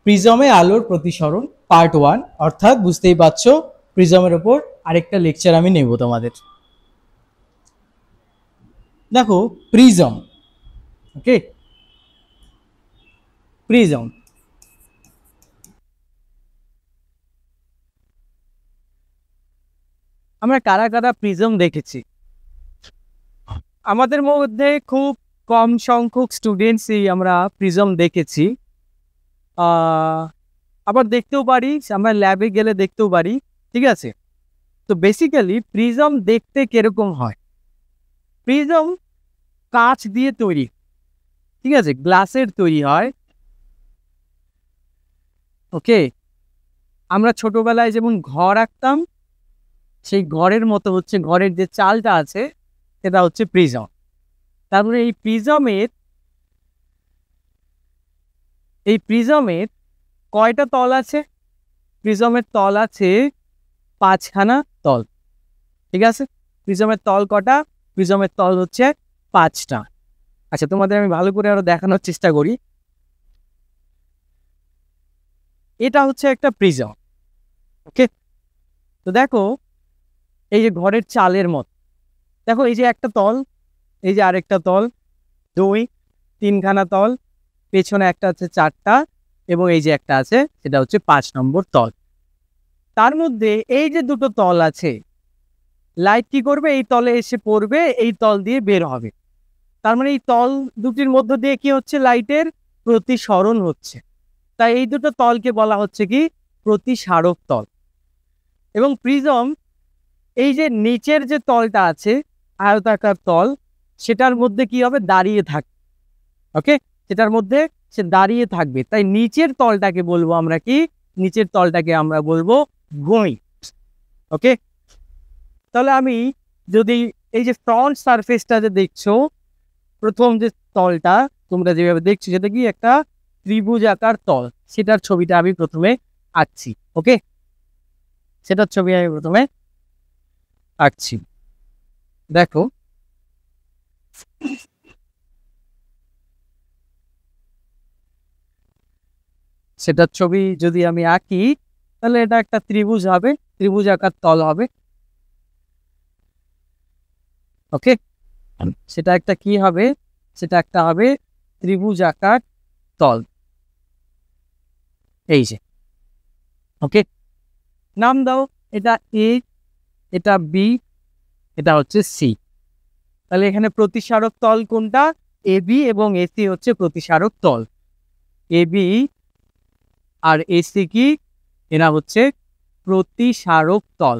প্রিজমে আলোর প্রতিসরণ পার্ট 1, অর্থাৎ বুঝতেই পারছো প্রিজমের উপর আরেকটা লেকচার আমি নেব তোমাদের। দেখো প্রিজম, ওকে, প্রিজম আমরা কারা কারা প্রিজম দেখেছি? আমাদের মধ্যে খুব কম সংখ্যক স্টুডেন্টসই আমরা প্রিজম দেখেছি। আবার দেখতেও পারি, আমরা ল্যাবে গেলে দেখতেও পারি, ঠিক আছে। তো বেসিক্যালি প্রিজম দেখতে কিরকম হয়? প্রিজম কাঁচ দিয়ে তৈরি, ঠিক আছে, গ্লাসের তৈরি হয়, ওকে। আমরা ছোটবেলায় যেমন ঘর আঁকতাম, সেই ঘরের মতো হচ্ছে ঘরের যে চালটা আছে সেটা হচ্ছে প্রিজম। তারপরে এই প্রিজমের কয়টা তল আছে? প্রিজমের তল আছে 5খানা তল, ঠিক আছে। প্রিজমের তল কটা? প্রিজমের তল হচ্ছে 5টা। আচ্ছা, তোমাদের আমি ভালো করে আরো দেখানোর চেষ্টা করি। এটা হচ্ছে একটা প্রিজম, ওকে। তো দেখো এই যে ঘরের চালের মতো, দেখো এই যে একটা তল, এই যে আরেকটা তল, 2-3খানা তল, পেছনে একটা আছে 4টা, এবং এই যে একটা আছে সেটা হচ্ছে 5 নম্বর তল। তার মধ্যে এই যে দুটো তল আছে, লাইট কি করবে? এই তলে এসে পড়বে, এই তল দিয়ে বের হবে। তার মানে এই তল দুটির মধ্য দিয়ে কি হচ্ছে? লাইটের প্রতিসরণ হচ্ছে। তাই এই দুটো তলকে বলা হচ্ছে কি? প্রতিসারক তল। এবং প্রিজম এই যে নিচের যে তলটা আছে, আয়তাকার তল, সেটার মধ্যে কি হবে? দাঁড়িয়ে থাকবে, ওকে। সেটার মধ্যে সে দাঁড়িয়ে থাকবে, তাই নিচের তলটাকে বলবো আমরা কি? নিচের তলটাকে আমরা বলবো ভূমি, ওকে। তাহলে আমি যদি এই যে ফ্রন্ট সারফেসটা যে দেখছো, প্রথম যে তলটা তোমরা যেভাবে দেখছো, সেটা কি একটা ত্রিভুজ আকার তল, সেটার ছবিটা আমি প্রথমে আঁকছি, ওকে। সেটার ছবি আমি প্রথমে আঁকছি। দেখো সেটার ছবি যদি আমি আঁকি, তাহলে এটা একটা ত্রিভুজ হবে, ত্রিভুজ আকার তল হবে, ওকে। সেটা একটা কি হবে? সেটা একটা হবে ত্রিভুজ আকার তল, এই যে, ওকে। নাম দাও, এটা এ, এটা বি, এটা হচ্ছে সি। তাহলে এখানে প্রতিসারক তল কোনটা? এ বি এবং এসি হচ্ছে প্রতিসারক তল। এ বি আর এসি কি? এরা হচ্ছে প্রতিসারক তল।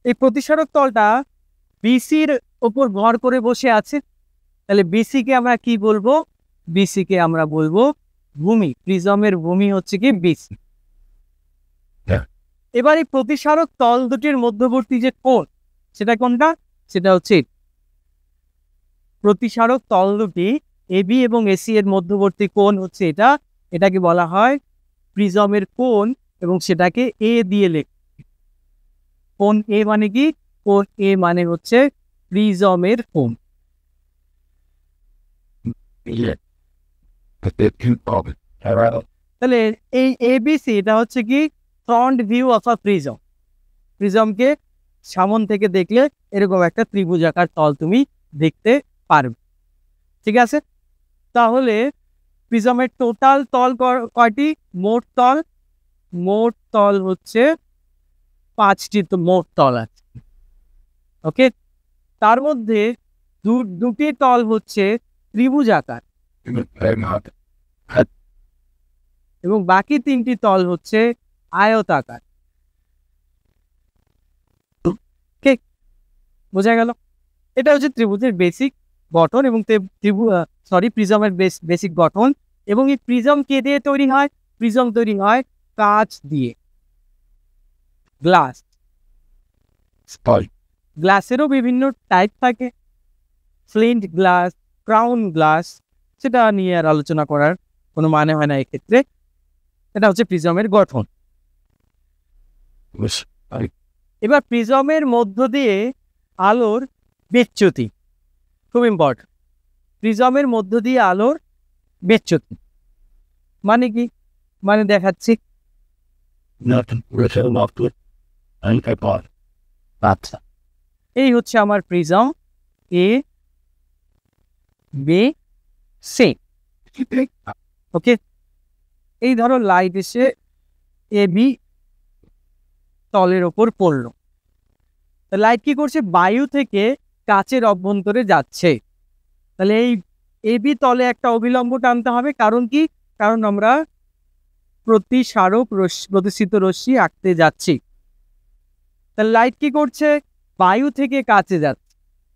এই প্রতিসারক তলটা বিসির উপর ভর করে বসে আছে, তাহলে বিসি কে আমরা কি বলবো? বিসি কে আমরা বলবো ভূমি। প্রিজমের ভূমি হচ্ছে কি? বিসি। এবার এই প্রতিসারক তল দুটির মধ্যবর্তী যে কোণ, সেটা কোনটা? সেটা হচ্ছে প্রতিসারক তল দুটি এবি এবং এসি এর মধ্যবর্তী কোণ হচ্ছে এটা, এটাকে বলা হয় প্রিজমের কোণ, এবং সেটাকে এ দিয়ে লেখ। কোণ এ মানে কি? কোণ এ মানে হচ্ছে প্রিজমের কোণ। তাহলে এই এবিসি এটা হচ্ছে কি? Front view of a prism. প্রিজমকে সামন থেকে দেখলে এরকম একটা ত্রিভুজাকার তল তুমি দেখতে পারবে, ঠিক আছে। তাহলে প্রিজমের টোটাল তল কয়টি? মোট তল হচ্ছে 5টি মোট তল আছে, ওকে। তার মধ্যে দুটি তল হচ্ছে ত্রিভুজাকার, এবং বাকি 3টি তল হচ্ছে আয়তাকার, ঠিক বোঝা গেল? এটা হচ্ছে ত্রিভুজের বেসিক গঠন, এবং প্রিজমের বেসিক গঠন। এবং এই প্রিজম কে দিয়ে তৈরি হয়? প্রিজম তৈরি হয় কাঁচ দিয়ে, গ্লাস। গ্লাসেরও বিভিন্ন টাইপ থাকে, ফ্লিন্ট গ্লাস, ক্রাউন গ্লাস, সেটা নিয়ে আর আলোচনা করার কোনো মানে হয় না এক্ষেত্রে। এটা হচ্ছে প্রিজমের গঠন। এবার প্রিজমের মধ্য দিয়ে আলোর বিচ্যুতি খুব ইম্পর্টেন্ট। প্রিজমের মধ্য দিয়ে আলোর বিচ্যুতি। মানে কি? মানে দেখাচ্ছি। আচ্ছা, এই হচ্ছে আমার প্রিজম এ বি সি। ওকে, এই ধরো লাইট এসে এ বি তলের ওপর পড়লো। লাইট কি করছে? বায়ু থেকে কাচের অভ্যন্তরে যাচ্ছে। তাহলে এই এ বি তলে একটা অবিলম্ব টানতে হবে। কারণ কি? কারণ আমরা প্রতিসারক প্রতিসিত রশ্মি আঁকতে যাচ্ছি। তাহলে লাইট কি করছে? বায়ু থেকে কাচে যাচ্ছে,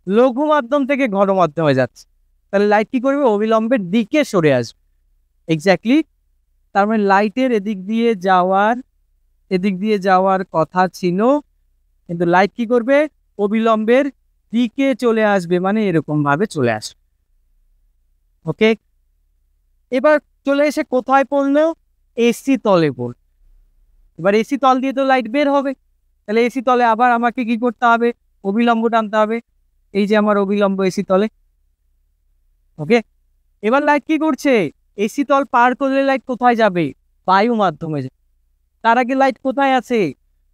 লঘু মাধ্যম থেকে ঘন মাধ্যমে যাচ্ছে। তাহলে লাইট কি করবে? অবিলম্বের দিকে সরে আসবে। এক্স্যাক্টলি, তার মানে লাইটের এদিক দিয়ে যাওয়ার কথা ছিল, কিন্তু লাইট কি করবে? অবিলম্বের দিকে চলে আসবে, মানে এরকম ভাবে চলে আসবে। ওকে, এবার চলে এসে কোথায় পড়লো? এসি তলে পড়ল। এবার এসি তল দিয়ে তো লাইট বের হবে। তাহলে এসি তলে আবার আমাকে কি করতে হবে? অবিলম্ব টানতে হবে। এই যে আমার অবিলম্ব এসি তলে। ওকে, এবার লাইট কি করছে? এসি তল পার করলে লাইট কোথায় যাবে? বায়ু মাধ্যমে যাবে। তার আগে লাইট কোথায় আছে?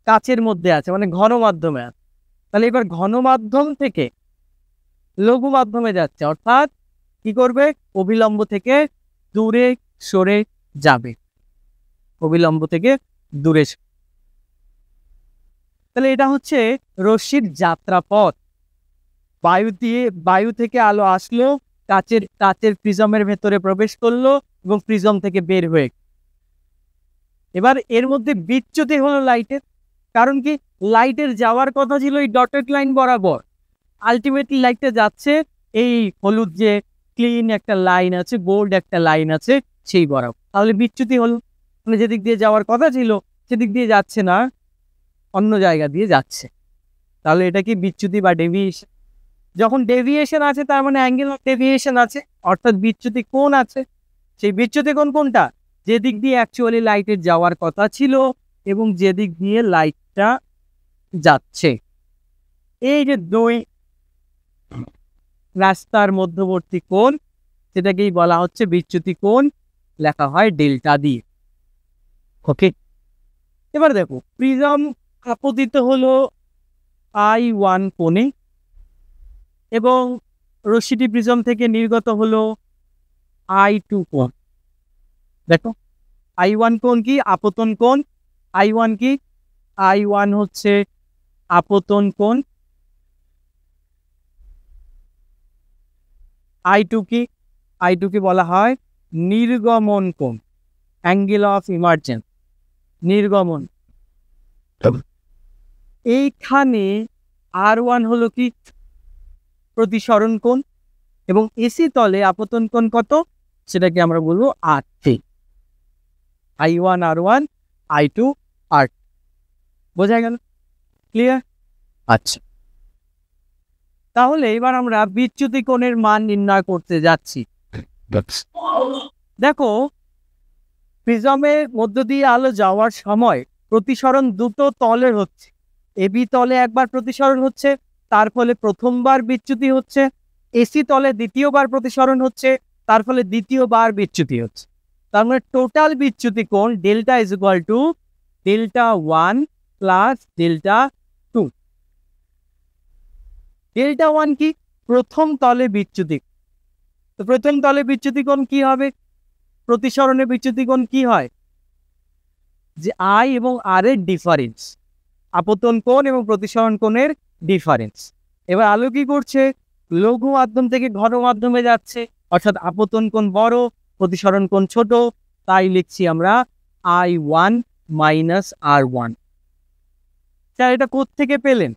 কাচের মধ্যে আছে, মানে ঘন মাধ্যমে আছে। তাহলে এবার ঘন মাধ্যম থেকে লঘু মাধ্যমে যাচ্ছে, অর্থাৎ কি করবে? অবিলম্ব থেকে দূরে সরে যাবে। অবিলম্ব থেকে দূরে। তাহলে এটা হচ্ছে রশ্মির যাত্রাপথ। বায়ু থেকে আলো আসলো, কাচের প্রিজমের ভেতরে প্রবেশ করলো এবং প্রিজম থেকে বের হয়ে। এবার এর মধ্যে বিচ্যুতি হলো লাইটের। কারণ কি? লাইটের যাওয়ার কথা ছিল এই ডটেড লাইন বরাবর। আলটিমেটলি লাইটটা যাচ্ছে এই হলুদ যে ক্লিন একটা লাইন আছে, বোল্ড একটা লাইন আছে, সেই বরাবর। তাহলে বিচ্যুতি হলো, মানে যেদিক দিয়ে যাওয়ার কথা ছিল সেদিক দিয়ে যাচ্ছে না, অন্য জায়গা দিয়ে যাচ্ছে। তাহলে এটা কি বিচ্যুতি বা ডেভিয়েশন? যখন ডেভিয়েশন আছে তার মানে অ্যাঙ্গেল অফ ডেভিয়েশন আছে, অর্থাৎ বিচ্যুতি কোণ আছে। সেই বিচ্যুতি কোণ কোনটা? যেদিক দিয়ে অ্যাকচুয়ালি লাইটের যাওয়ার কথা ছিল এবং যেদিক দিয়ে লাইটটা যাচ্ছে। এই যে দুই রাস্তার মধ্যবর্তী কোণ, সেটাকেই বলা হচ্ছে বিচ্যুতি কোণ, লেখা হয় ডেল্টা দিয়ে। ওকে, এবার দেখো প্রিজম আপতিত হলো I1 কোণে এবং রশ্মিটি প্রিজম থেকে নির্গত হলো I2 কোণ। দেখো I1 কোণ কি? আপতন কোণ। I1 কি? I1 হচ্ছে আপতন কোণ। I2 কি? I2 কে বলা হয় নির্গমন কোণ, অ্যাঙ্গেল অফ ইমার্জেন্স, নির্গমন। এইখানে R1 হলো কি? প্রতিসরণ কোণ। এবং এসি তলে আপতন কোণ কত? সেটাকে আমরা বলবো R3। I1 R1, I2 R2। বোঝা গেল? ক্লিয়ার? আচ্ছা, তাহলে এবার আমরা বিচ্যুতি কোণের মান নির্ণয় করতে যাচ্ছি। দেখো, প্রিজমের মধ্য দিয়ে আলো যাওয়ার সময় প্রতিসরণ দুটো তলের হচ্ছে। এবি তলে একবার প্রতিসরণ হচ্ছে, তার ফলে প্রথমবার বিচ্যুতি হচ্ছে। এসি তলে দ্বিতীয়বার প্রতিসরণ হচ্ছে, তার ফলে দ্বিতীয়বার বিচ্যুতি হচ্ছে। তার মানে টোটাল বিচ্যুতি কোণ delta is equal to delta 1 plus delta 2। Delta 1 কি? প্রথম তলে বিচ্যুতি। তো প্রথম তলে বিচ্যুতি কোণ কি হবে? প্রতিসরণের বিচ্যুতি কোণ কি হয়? যে I এবং R এর ডিফারেন্স, আপতন কোণ এবং প্রতিসরণ কোণের ডিফারেন্স। এবার আলো কি করছে? লঘু মাধ্যম থেকে ঘন মাধ্যমে যাচ্ছে, অর্থাৎ আপতন কোণ বড়, প্রতিসরণ কোণ ছোট। তাই লিখছি আমরা I1 মাইনাস R1। স্যার এটা কোত্থেকে পেলেন?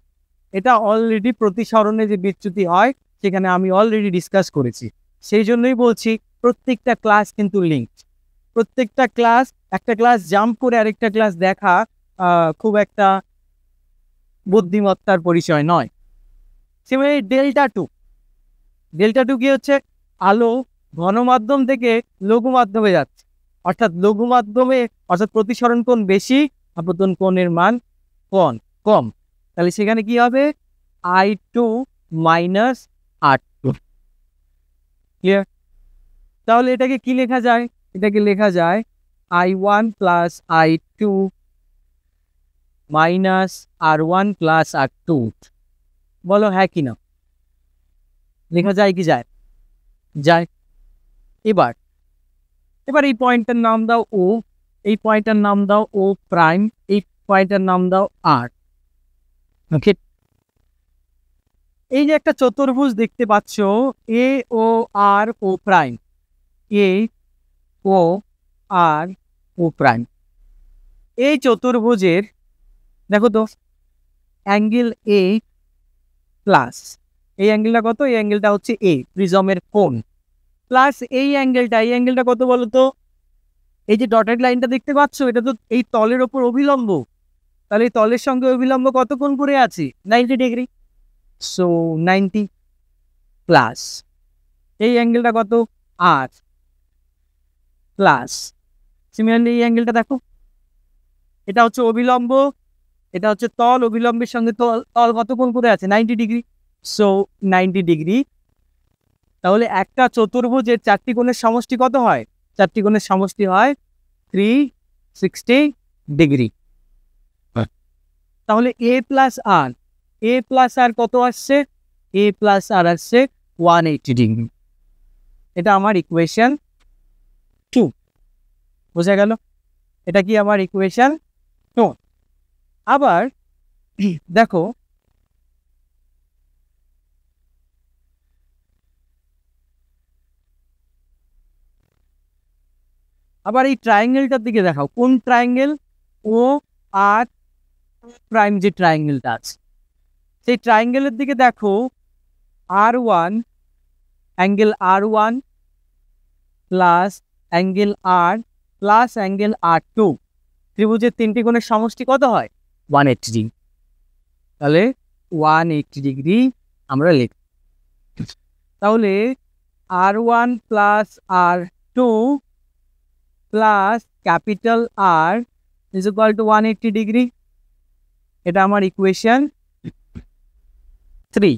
এটা অলরেডি প্রতিসরণে যে বিচ্যুতি হয় সেখানে আমি অলরেডি ডিসকাস করেছি। সেই জন্যই বলছি প্রত্যেকটা ক্লাস কিন্তু লিঙ্কড। প্রত্যেকটা ক্লাস, একটা ক্লাস জাম্প করে আরেকটা ক্লাস দেখা খুব একটা বুদ্ধিমত্তার পরিচয় নয়। সেভাবে ডেল্টা 2 কি হচ্ছে? আলো ঘন মাধ্যম থেকে লঘু মাধ্যমে যাচ্ছে, অর্থাৎ লঘু মাধ্যমে, অর্থাৎ প্রতিসরণ কোণ বেশি, আপতন কোণের মান কম। তাহলে সেখানে কি হবে? I2 minus R2। ক্লিয়ার? তাহলে এটাকে কি লেখা যায়? এটাকে লেখা যায় I1 plus I2 minus R1 plus R2। বলো হ্যাঁ কি না? লেখা যায় কি যায়? যায়। এবার এই পয়েন্টটার নাম দাও ও, এই পয়েন্টটার নাম দাও ও প্রাইম, এই পয়েন্টটার নাম দাও আর। ওকে, এই যে একটা চতুর্ভুজ দেখতে পাচ্ছ এ ও আর ও প্রাইম, এ ও আর ও প্রাইম, এই চতুর্ভুজের দেখো তো অ্যাঙ্গেল এ প্লাস এই অ্যাঙ্গেলটা কত? এই অ্যাঙ্গেলটা হচ্ছে এ, প্রিজমের কোণ, প্লাস এই অ্যাঙ্গেলটা কত বলো তো? এই যে ডটেড লাইনটা দেখতে পাচ্ছ, এটা তো এই তলের ওপর অভিলম্ব, তাহলে এই তলের সঙ্গে অভিলম্ব কত কোণ করে আছে? 90 ডিগ্রি। সো 90 প্লাস এই অ্যাঙ্গেলটা কত? আর প্লাস সিমিলারলি এই অ্যাঙ্গেলটা দেখো, এটা হচ্ছে অভিলম্ব, এটা হচ্ছে তল, অভিলম্বের সঙ্গে তল কত কোণ করে আছে? 90 ডিগ্রি। So 90 degree. তাহলে একটা চতুর্ভুজের চারটি কোণের সমষ্টি কত হয়? চারটি কোণের সমষ্টি হয় 360 ডিগ্রি। তাহলে এ প্লাস আর কত আসছে? এ প্লাস আর আসছে 180 ডিগ্রি। এটা আমার ইকুয়েশন 2। বোঝা গেল? এটা কি আমার ইকুয়েশন 2। আবার দেখো আবার এই ট্রায়াঙ্গেলটার দিকে দেখাও। কোন ট্রায়াঙ্গেল? ও আর প্রাইম যে ট্রায়াঙ্গেলটা আছে, সেই ট্রায়াঙ্গেলের দিকে দেখো। R1 angle R1 plus angle R plus angle R2, ত্রিভুজের তিনটি কোণের সমষ্টি কত হয়? 180 ডিগ্রি। তাহলে 180 ডিগ্রি আমরা লিখব। তাহলে R1 plus R2 plus capital R is equal to 180 degree. এটা আমার ইকুয়েশন 3।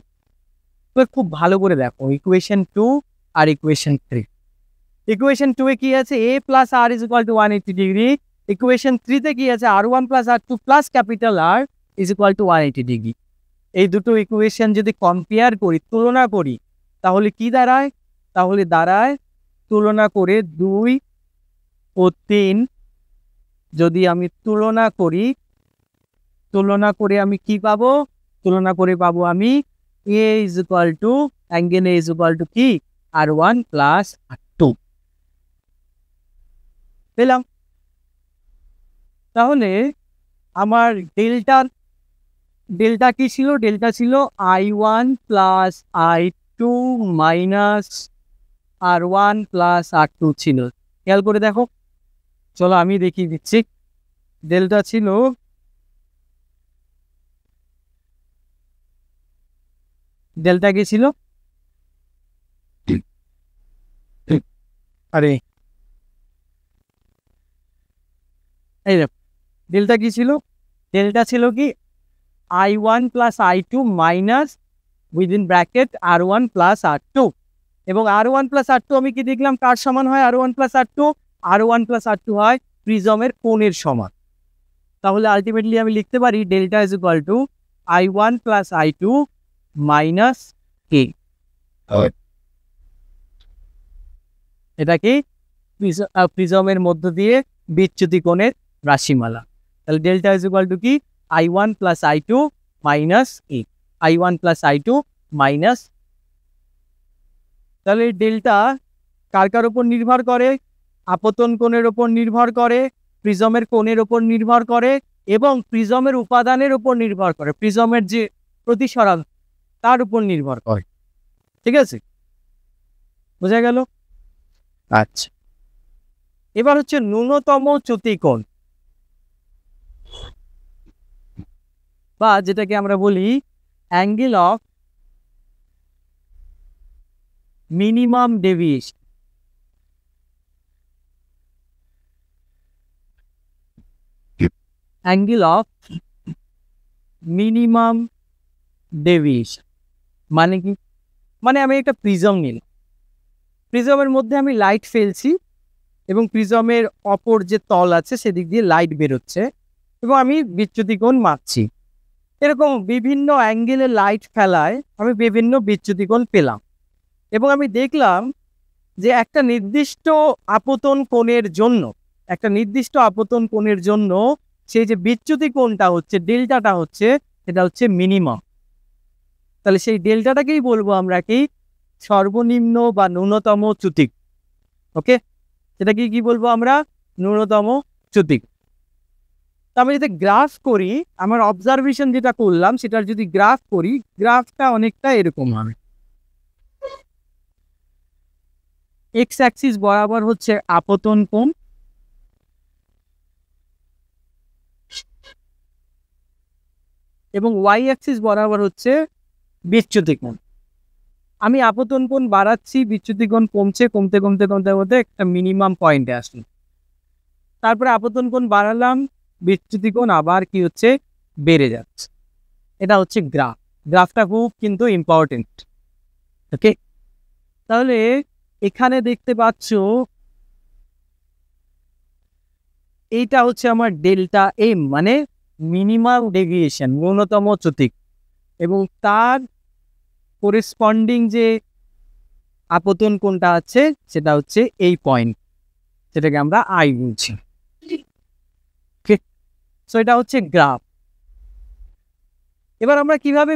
এবার খুব ভালো করে দেখো ইকুয়েশন 2 আর ইকুয়েশন 3। ইকুয়েশন 2 এ কি আছে? a plus R is equal to 180 degree. Equation 3 তে কি আছে? R1 plus R2 plus capital R is equal to 180 degree. এই দুটো ইকুয়েশন যদি কম্পেয়ার করি, তুলনা করি, তাহলে কি দাঁড়ায়? তাহলে দাঁড়ায় তুলনা করে 2 ও 3 যদি আমি তুলনা করে আমি কি পাবো? তুলনা করে পাবো আমি a is equal to angle a is equal to কি? R1 প্লাস R2 পেলাম। তাহলে আমার ডেল্টা কি ছিল? ডেল্টা ছিল I1 plus I2 minus R1 plus R2 ছিল। খেয়াল করে দেখো, চলো আমি দেখিয়ে দিচ্ছি। ডেল্টা ছিল ডেল্টা কি ছিল? আরে এই দেখো ডেল্টা কি ছিল? ডেল্টা ছিল কি I1 plus I2 minus within bracket R1 plus R2। এবং R1 প্লাস R2 আমি কি দেখলাম কার সমান হয়? R1 plus R2 R1 plus R2 হয় প্রিজমের কোণের সমান। তাহলে আলটিমেটলি আমি লিখতে পারি delta is equal to I1 plus I2 minus K. এটা কি? প্রিজমের মধ্য দিয়ে বিচ্যুতি কোণের রাশিমালা। তাহলে ডেল্টা ইজ ইকুয়াল টু কি? I1 plus I2 minus A. I1 plus I2 minus. তাহলে ডেল্টা কার উপর নির্ভর করে? আপতন কোণের উপর নির্ভর করে, প্রিজমের কোণের উপর নির্ভর করে এবং প্রিজমের উপাদানের উপর নির্ভর করে, প্রিজমের যে প্রতিসরণ তার উপর নির্ভর করে। ঠিক আছে, বোঝা গেল? আচ্ছা, এবার হচ্ছে ন্যূনতম চ্যুতিকোণ, বা যেটাকে আমরা বলি angle of minimum deviation. Angle of minimum deviation মানে কি? মানে আমি একটা প্রিজম নিলাম, প্রিজমের মধ্যে আমি লাইট ফেলছি এবং প্রিজমের অপর যে তল আছে সেদিক দিয়ে লাইট বেরোচ্ছে এবং আমি বিচ্যুতি কোণ মাপছি। এরকম বিভিন্ন অ্যাঙ্গেলে লাইট ফেলায় আমি বিভিন্ন বিচ্যুতি কোণ পেলাম এবং আমি দেখলাম যে একটা নির্দিষ্ট আপতন কোণের জন্য সেই যে বিচ্যুতি কোণটা হচ্ছে, ডেল্টাটা হচ্ছে, সেটা হচ্ছে মিনিমাম। তাহলে সেই ডেল্টাটাকেই বলবো আমরা কি সর্বনিম্ন বা ন্যূনতম চ্যুতি। ওকে, সেটাকে কি বলবো আমরা? ন্যূনতম চ্যুতি। আমি যদি গ্রাফ করি, আমার অবজারভেশন যেটা করলাম সেটার যদি গ্রাফ করি, গ্রাফটা অনেকটা এরকম হবে। এক্স অ্যাক্সিস বরাবর হচ্ছে আপতন কোণ এবং ওয়াই অ্যাক্সিস বরাবর হচ্ছে বিচ্যুতি কোণ। আমি আপতন কোণ বাড়াচ্ছি, বিচ্যুতি কোণ কমছে, কমতে কমতে কমতে কমতে একটা মিনিমাম পয়েন্টে আসলো। তারপরে আপতন কোণ বাড়ালাম, বিচ্যুতি কোণ আবার কি হচ্ছে? বেড়ে যাচ্ছে। এটা হচ্ছে গ্রাফ। গ্রাফটা খুব কিন্তু ইম্পর্টেন্ট। ওকে, তাহলে এখানে দেখতে পাচ্ছ এইটা হচ্ছে আমার ডেল্টা এম, মানে মিনিমাম ডেভিয়েশন, ন্যূনতম চ্যুতি, এবং তার করেসপন্ডিং যে আপতন কোণটা আছে সেটা হচ্ছে এই পয়েন্ট, যেটাকে আমরা আই বলছি। সো এটা হচ্ছে গ্রাফ। এবার আমরা কিভাবে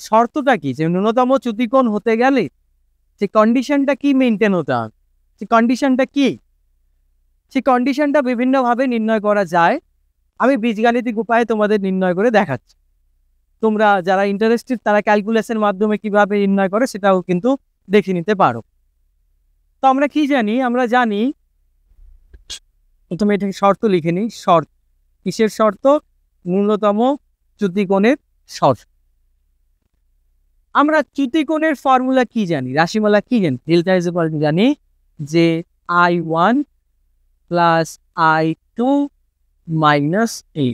শর্তটা কি, যে ন্যূনতম চ্যুতি কোণ হতে গেলে যে কন্ডিশনটা কি মেনটেন হতে হবে, যে কন্ডিশনটা কি, সেই কন্ডিশনটা বিভিন্নভাবে নির্ণয় করা যায়। আমি বীজগাণিতিক উপায়ে তোমাদের নির্ণয় করে দেখাচ্ছি। তোমরা যারা ইন্টারেস্টেড তারা ক্যালকুলেশনের মাধ্যমে কিভাবে নির্ণয় করে সেটাও কিন্তু দেখে নিতে পারো। তো আমরা কি জানি? আমরা জানি, প্রথমে এটাকে শর্ত লিখে নিই। শর্ত কিসের শর্ত? ন্যূনতম চ্যুতি কোণের শর্ত। আমরা চ্যুতি কোণের ফর্মুলা কি জানি, রাশিমালা কি জানি? ডেল্টা ইজ ইকুয়াল টু জানি যে I1 plus I2 minus A।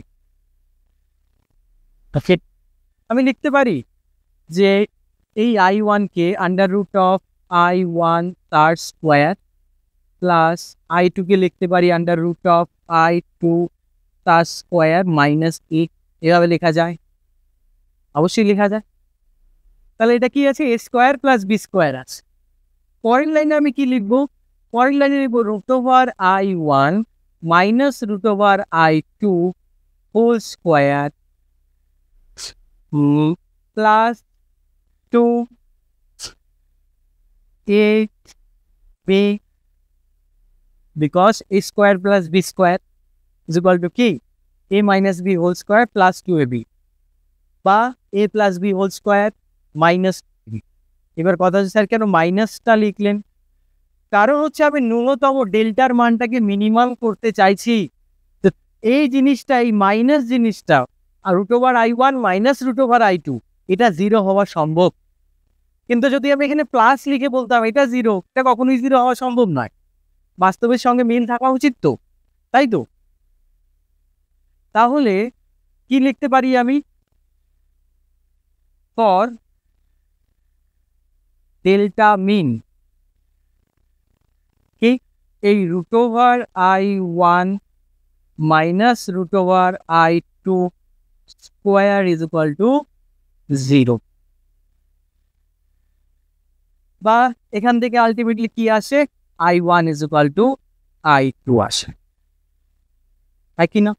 আমি লিখতে পারি যে এই I1 K under root of I1 তার স্কোয়ার প্লাস I2 কে লিখতে পারি আন্ডার রুট অফ I2 তার স্কোয়ার মাইনাস A। এভাবে লেখা যায়? অবশ্যই লেখা যায়। তাহলে এটা কি আছে? A square plus B square আছে। পরের লাইনে আমি কি লিখবো? পরের লাইনে লিখবো root over I1 minus root over I2 whole square plus 2AB, because A square plus B square is equal to কি? A minus B whole square plus 2AB, বা A plus B whole square minus B। এবার কথা হচ্ছে sir কেন মাইনাসটা লিখলেন? কারণ হচ্ছে আমি ন্যূনতম ডেল্টার মানটাকে মিনিমাম করতে চাইছি। তো এই জিনিসটা, এই মাইনাস জিনিসটা, আর root over I1 minus root over I2, এটা জিরো হওয়া সম্ভব। কিন্তু যদি আমি এখানে প্লাস লিখে বলতাম এটা জিরো, এটা কখনোই জিরো হওয়া সম্ভব নয়। বাস্তবের সঙ্গে মিল থাকা উচিত তো, তাই তো? তাহলে কি লিখতে পারি আমি? ফর ডেল্টা মিন কি এই root over I1 minus root over I2 square is equal to 0, বা এখান থেকে আলটিমেটলি কি আসে? I1 is equal to I2 আসে, তাই কি না?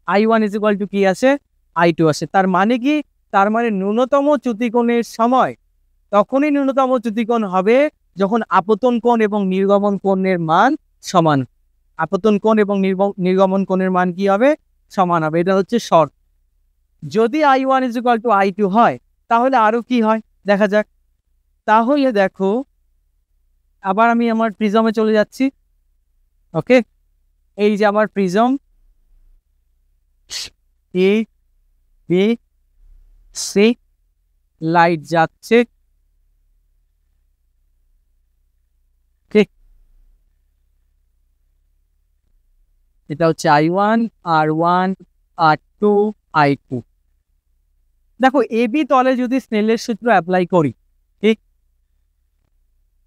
I1 ইজ ইকুয়াল টু কি আসে? I2 আসে। তার মানে কি? তার মানে ন্যূনতম চ্যুতি কোণের সময় তখনই ন্যূনতম চ্যুতি কোণ হবে যখন আপতন কোণ এবং নির্গমন কোণের মান সমান। আপতন কোণ এবং নির্গমন কোণের মান কি হবে? সমান হবে। এটা হচ্ছে শর্ত। যদি I1 is equal to I2 হয় তাহলে আরো কি হয় দেখা যাক। তাহলে দেখো, আবার আমি আমার প্রিজমে চলে যাচ্ছি। ওকে, এই যে আমার prism, A B C, light যাচ্ছে, ঠিক? এটা হচ্ছে I1, R1, R2, I2। দেখো AB তলে যদি স্নেলের সূত্র অ্যাপ্লাই করি, ঠিক,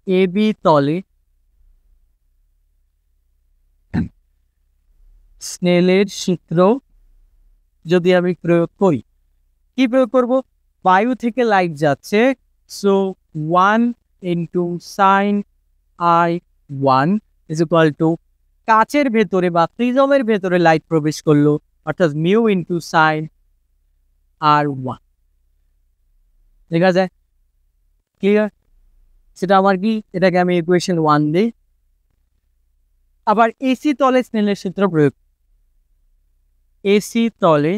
এ বি তলে স্নেলের সূত্র যদি আমি প্রয়োগ করি, কি প্রয়োগ করব? বায়ু থেকে লাইট যাচ্ছে, so 1 into sine I 1 is equal two কাচের ভেতরে বা প্রিজমের ভেতরে লাইট প্রবেশ করলো, অর্থাৎ মিউ ইন্টু সাইন আর 1। দেখা যায় ক্লিয়ার? সেটা আমার কি, এটাকে আমি ইকুয়েশন 1 দিই। আবার এসি তলে স্নেলের সূত্র প্রয়োগ, এসি তলে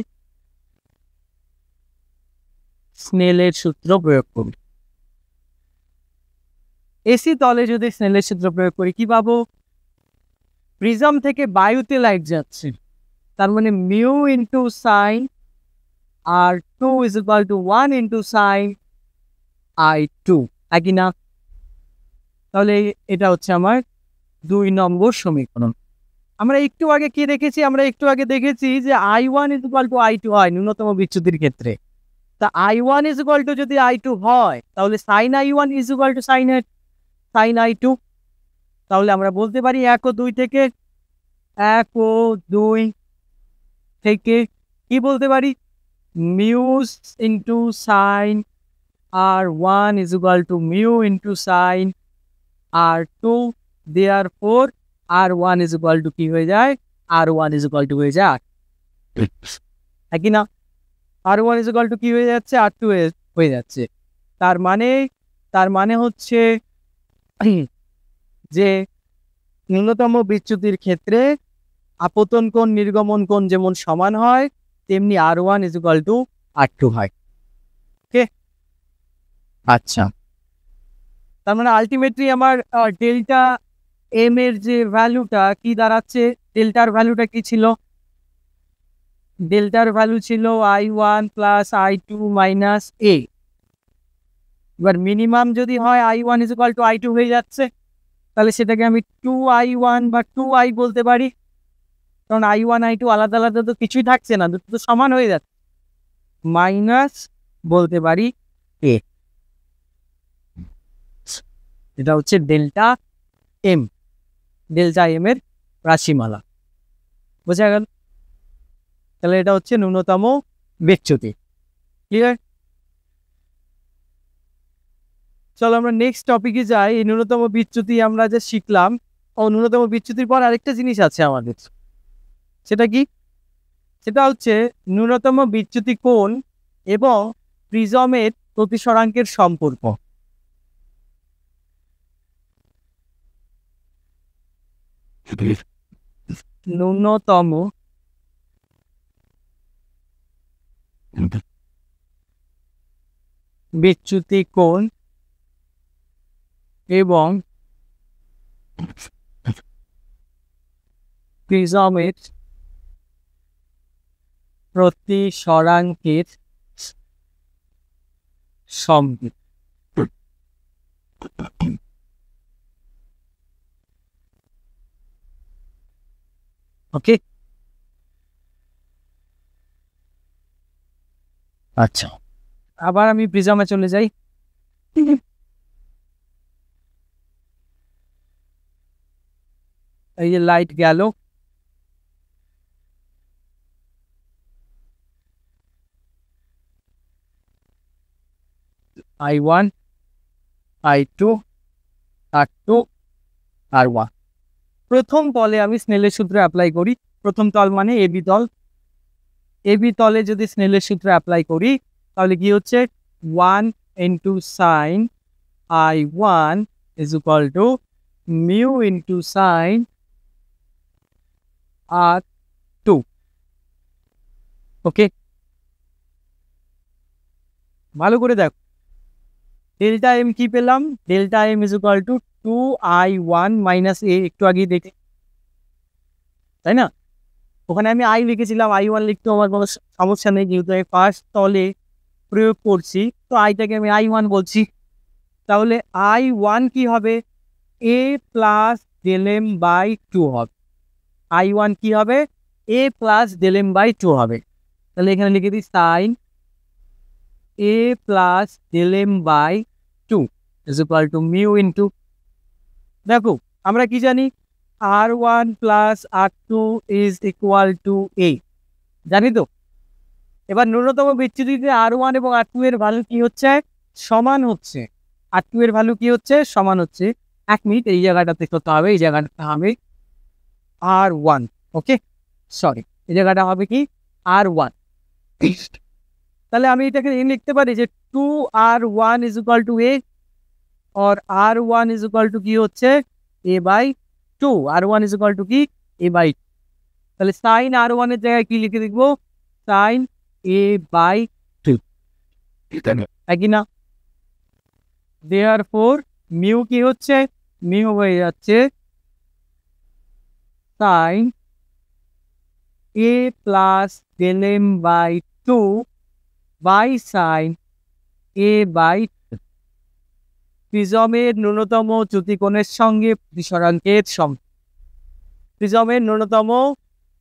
স্নেলের সূত্র প্রয়োগ করি। এসি তলে যদি স্নেলের সূত্র প্রয়োগ করি কি পাবো? প্রিজম থেকে বায়ুতে লাইট যাচ্ছে, তার মানে mu into sine R 2 is equal to 1 into sine I 2, একই না? তাহলে এটা হচ্ছে আমার 2 নম্বর সমীকরণ। আমরা একটু আগে কি দেখেছি? আমরা একটু আগে দেখেছি যে I1 is equal to I2 হয় ন্যূনতম বিচ্যুতির ক্ষেত্রে। তা I1 ইজ ইকুয়াল টু যদি I2 হয়, তাহলে sine I1 is equal to sine I2। তাহলে আমরা বলতে পারি 1 ও 2 থেকে, 1 ও 2 থেকে কি বলতে পারি? Mu into sine R 1 is equal to mu into sine R 2, therefore R1 is equal to কি হয়ে যায়? R1 ইজ ইকুয়াল টু হয়ে যায়, একই না? R1 ইজ ইকুয়াল টু কি হয়ে যাচ্ছে? R2 হয়ে যাচ্ছে। তার মানে হচ্ছে যে ন্যূনতম বিচ্যুতির ক্ষেত্রে আপতন কোণ নির্গমন কোণ যেমন সমান হয়, তেমনি R1 is equal two R2 হয়। ওকে, আচ্ছা। তার মানে আলটিমেটলি আমার ডেল্টা এম এর যে ভ্যালুটা কি দাঁড়াচ্ছে? ডেল্টার ভ্যালুটা কি ছিল? ডেল্টার ভ্যালু ছিল I1 plus I2 minus A। এবার মিনিমাম যদি হয় I1 is equal to I2 হয়ে যাচ্ছে, তাহলে সেটাকে আমি 2I1 বা 2I বলতে পারি, কারণ I1 I2 আলাদা আলাদা তো কিছুই থাকছে না, দুটো তো সমান হয়ে যাচ্ছে। মাইনাস বলতে পারি A, এটা হচ্ছে ডেল্টা এম, ডেল্টা এম এর রাশিমালা। বোঝা গেল? তাহলে এটা হচ্ছে ন্যূনতম বিচ্যুতি। ক্লিয়ার? চলো আমরা নেক্সট টপিকে যাই। এই ন্যূনতম বিচ্যুতি আমরা যে শিখলাম, ও ন্যূনতম বিচ্যুতির পর আরেকটা জিনিস আছে আমাদের, সেটা কি? সেটা হচ্ছে ন্যূনতম বিচ্যুতি কোণ এবং প্রিজমের প্রতিসরাঙ্কের সম্পর্ক। ন্যূনতম বিচ্যুতি কোণ এবং প্রিজমের প্রতিসরাঙ্কের সম্পর্ক। ওকে, আচ্ছা। আবার আমি প্রিজমে চলে যাই। এই যে লাইট গেল, I1 I2 R2 R1। প্রথম তলে আমি স্নেলের সূত্র অ্যাপ্লাই করি। প্রথম তল মানে এবি তল। এবি তলে যদি স্নেলের সূত্র অ্যাপ্লাই করি, তাহলে কি হচ্ছে? 1 into sine I1 is equal to mu into sine R2। Okay, ভালো করে দেখো, ডেল্টা এম কি পেলাম? Delta M is equal to 2I1 minus A। একটু আগেই দেখি, তাই না? ওখানে আমি I লিখেছিলাম, I1 লিখতেও আমার কোনো সমস্যা নেই, যেহেতু আমি ফার্স্ট তলে প্রয়োগ করছি, তো আইটাকে আমি I1 বলছি। তাহলে I1 কি হবে? A plus del M by 2 হবে। I1 কি হবে? A plus del M by 2 হবে। তাহলে এখানে লিখে দিই sine A plus del M by 2 is equal to mu into দেখো আমরা কি জানি, R1 plus R2 is equal to A, জানি তো। এবার ন্যূনতম বিচ্যুতিতে R1 এবং R2 এর ভ্যালু কি হচ্ছে, সমান হচ্ছে। R2 এর ভ্যালু কি হচ্ছে, সমান হচ্ছে। 1 মিনিট, এই জায়গাটাতে করতে হবে, এই জায়গাটা হবে R1, ওকে সরি, এই জায়গাটা হবে কি R1। তাহলে আমি এটাকে লিখতে পারি যে 2R1 is equal to A, और R1 ইজ ইকুয়াল টু কি হচ্ছে A/2। R1 is equal to কি A/2। তাহলে সাইন R1 এর জায়গায় কি লিখে লিখবো, সাইন A/2, কি না। দেয়ারফোর মিউ কি হচ্ছে, মিউ হয়ে যাচ্ছে sine A plus del M by 2 by sine A/2। প্রিজমের ন্যূনতম চ্যুতিকোণের সঙ্গে প্রতিসরাঙ্কের প্রিজমের ন্যূনতম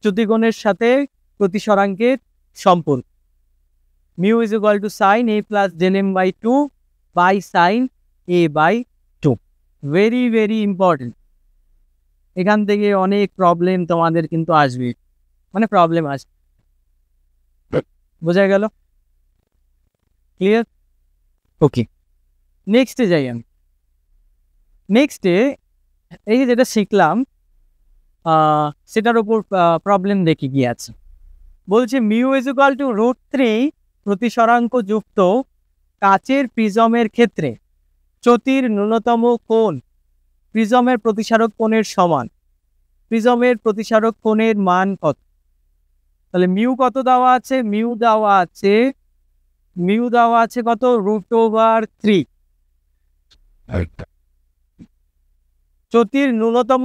চ্যুতিকোণের সাথে প্রতিসরাঙ্কের সম্পর্ক। Mu is equal to sine A plus del M by 2 by sine A/2। Very very important. এখান থেকে অনেক প্রবলেম তোমাদের কিন্তু আসবে, মানে প্রবলেম আসবে, বোঝা গেল? ক্লিয়ার? ওকে, নেক্সটে যাই আমি। নেক্সটে এই যেটা শিখলাম সেটার উপর প্রবলেম দেখি কি আছে। বলছে মিউ ইজ ইকুয়াল টু √3 প্রতিসরাঙ্ক যুক্ত কাচের প্রিজমের ক্ষেত্রে চ্যুতির ন্যূনতম কোণ প্রিজমের প্রতিসারক কোণের সমান। প্রিজমের প্রতিসারক কোণের মান কত? তাহলে মিউ কত দেওয়া আছে, মিউ দেওয়া আছে কত, √3। চ্যুতির ন্যূনতম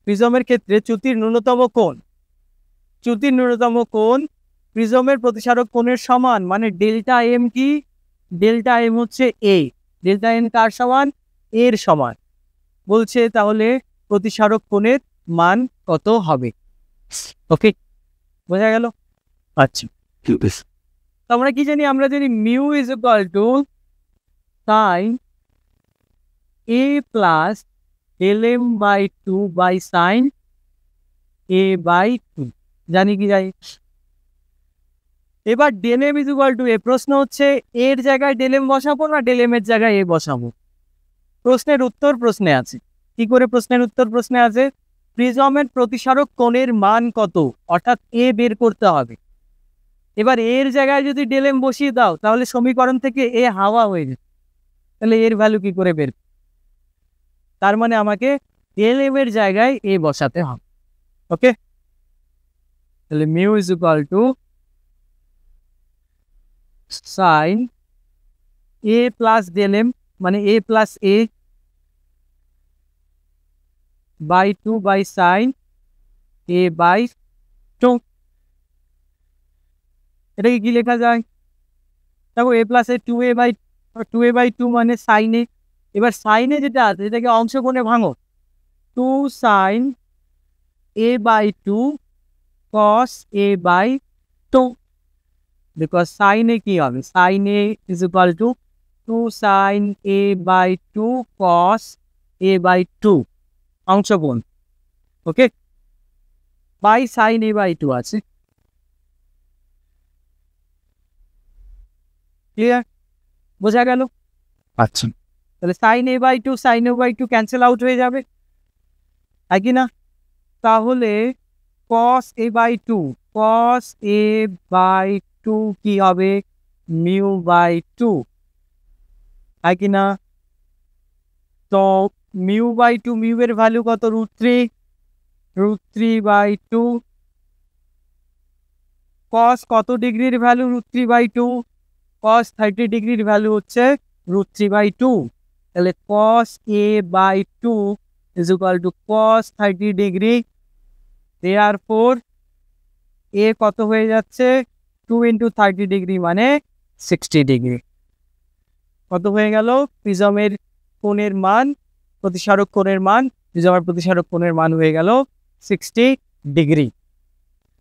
প্রিজমের ক্ষেত্রে চ্যুতির ন্যূনতম কোণ প্রিজমের প্রতিসারক কোণের সমান, মানে ডেল্টা এম কি, ডেল্টা এম হচ্ছে A, ডেল্টা এম কার সমান, এর সমান। বলছে তাহলে প্রতিসারক কোণের মান কত হবে। ওকে, বোঝা গেল? আচ্ছা, তো আমরা কি জানি, আমরা জানি mu is equal to sine A plus del M by 2 by sine A/2, জানি কি জানি। এবার del M is equal to A, প্রশ্ন হচ্ছে এর জায়গায় ডেল এম বসাবো না ডেল এম এর জায়গায় A বসাবো। প্রশ্নের উত্তর প্রশ্নে আছে। কি করে প্রশ্নের উত্তর প্রশ্নে আছে, প্রিজমের প্রতিসারক কোণের মান কত, অর্থাৎ A বের করতে হবে। এবার এর জায়গায় যদি ডেল এম বসিয়ে দাও তাহলে সমীকরণ থেকে A হাওয়া হয়ে যাবে, তাহলে এর ভ্যালু কি করে বের? তার মানে আমাকে ডেল এম এর জায়গায় A বসাতে হবে। ওকে, তাহলে mu is equal to sine A plus del M, মানে A plus A by 2 by sine A/2। এটাকে কি লেখা যায়, দেখো A প্লাস A 2A/2 মানে সাইনে। এবার সাইনে যেটা আছে এটাকে অংশ কোণে ভাঙো, 2 sine A/2 cos A/2, because সাইনে কি হবে, সাইনে is equal to 2 sine A/2 cos A/2 অংশ কোণ। ওকে, বাই সাইন A/2 আছে। ক্লিয়ার, বোঝা গেল? আচ্ছা, তাহলে সাইন A/2 ক্যান্সেল আউট হয়ে যাবে, তাই কি না। তাহলে cos A/2 কি হবে, μ/2, তাই কি না। তো μ/2, মিউ এর ভ্যালু কত, √3/2। cos কত ডিগ্রির ভ্যালু, √3/2, cos 30 ডিগ্রির ভ্যালু হচ্ছে √3/2। তাহলে cos A/2 is equal to cos 30 degree. therefore A কত হয়ে যাচ্ছে, 2 into 30 ডিগ্রি মানে 60 ডিগ্রি। কত হয়ে গেল, প্রিজমের কোণের মান, প্রতিসারক কোণের মান, প্রিজমের প্রতিসারক কোণের মান হয়ে গেল 60 ডিগ্রি।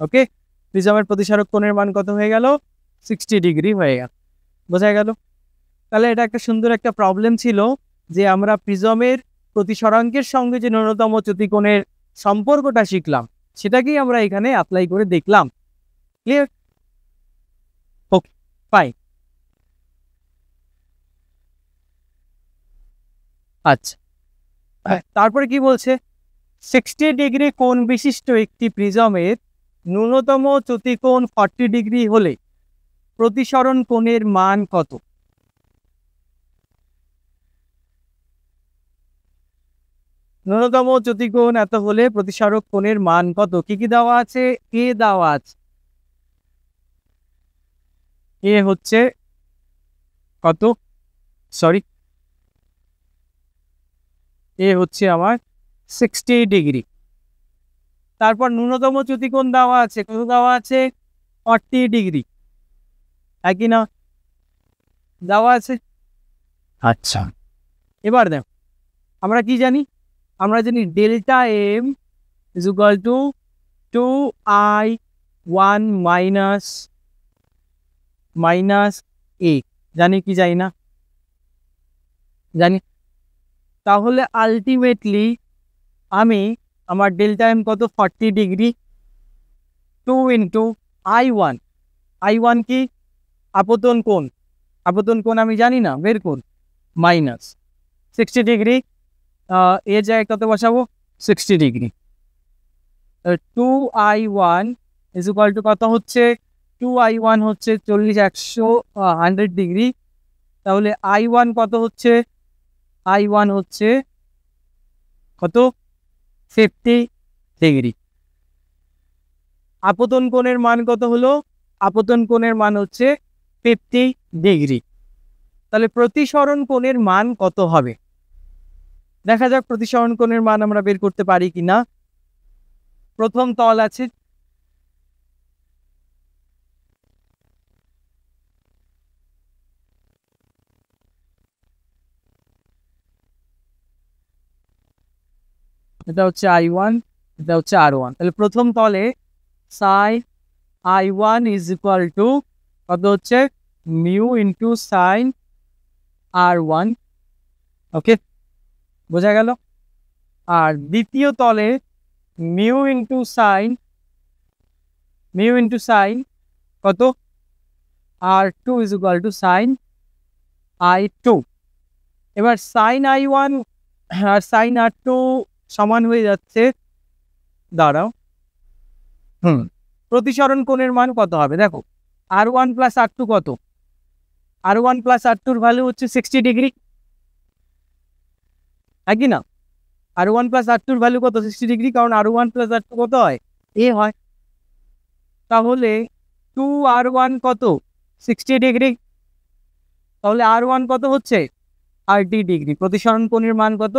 ওকে, প্রিজমের প্রতিসারক কোণের মান কত হয়ে গেল, 60 ডিগ্রি হয়ে গেল, বোঝা গেল। তাহলে এটা একটা সুন্দর একটা প্রবলেম ছিল যে আমরা প্রিজমের প্রতিসরাঙ্কের সঙ্গে যে ন্যূনতম চ্যুতিকোণের সম্পর্কটা শিখলাম সেটাকেই আমরা এখানে অ্যাপ্লাই করে দেখলাম। ক্লিয়ার? ওকে, ফাইন। আচ্ছা, তারপরে কি বলছে, 60 ডিগ্রি কোণ বিশিষ্ট একটি প্রিজমের ন্যূনতম চ্যুতিকোণ 40 ডিগ্রি হলে প্রতিসরণ কোণের মান কত? ন্যূনতম চ্যুতিকোণ এত হলে প্রতিসরক কোণের মান কত? কি কি দেওয়া আছে? এ দেওয়া আছে, এ হচ্ছে কত, সরি, এ হচ্ছে আমার 60 ডিগ্রি। তারপর ন্যূনতম চ্যুতিকোণ দেওয়া আছে, কত দেওয়া আছে? 40 ডিগ্রি, একই না দেওয়া আছে? আচ্ছা, এবার দেখো আমরা কি জানি, আমরা জানি delta M is equal to 2I1 minus A, জানি কি জানি না? জানি। তাহলে আলটিমেটলি আমি আমার ডেল্টা এম কত? 40 ডিগ্রি, 2 ইন্টু I1 কি? আপতন কোণ, আপতন কোণ আমি জানি না, বের কোণ, মাইনাস 60 ডিগ্রি, এর জায়গায় কত বসাবো? 60 degree. 2I1 is equal two কত হচ্ছে? 2I1 হচ্ছে 40, 100, 100 ডিগ্রি। তাহলে I1 কত হচ্ছে? I1 হচ্ছে কত? 50 ডিগ্রি। আপতন কোণের মান কত হলো? আপতন কোণের মান হচ্ছে 50 ডিগ্রি। তাহলে প্রতিসরণ কোণের মান কত হবে? দেখা যাক প্রতিসরণ কোণের মান আমরা বের করতে পারি কিনা। প্রথম তল আছে, এটা হচ্ছে I1, এটা হচ্ছে R1। তাহলে প্রথম তলে sign I1 is equal two কত হচ্ছে? Mu into sign R1। ওকে, বোঝা গেল? আর দ্বিতীয় তলে মিউ ইন্টু সাইন কত? R2 is equal to sine I2। এবার সাইন I1 আর সাইন R2 সমান হয়ে যাচ্ছে, দাঁড়াও, প্রতিসরণ কোণের মান কত হবে? দেখো R1 প্লাস R2 কত? R1 প্লাস R2 ভ্যালু হচ্ছে 60 ডিগ্রি, একই না? R1 প্লাস R2 ভ্যালু কত? 60 ডিগ্রি, কারণ R1 প্লাস R2 কত হয়? এ হয়। তাহলে 2R1 কত? 60 ডিগ্রি। তাহলে R1 কত হচ্ছে? 30 ডিগ্রি। প্রতিসরণ কোণের মান কত?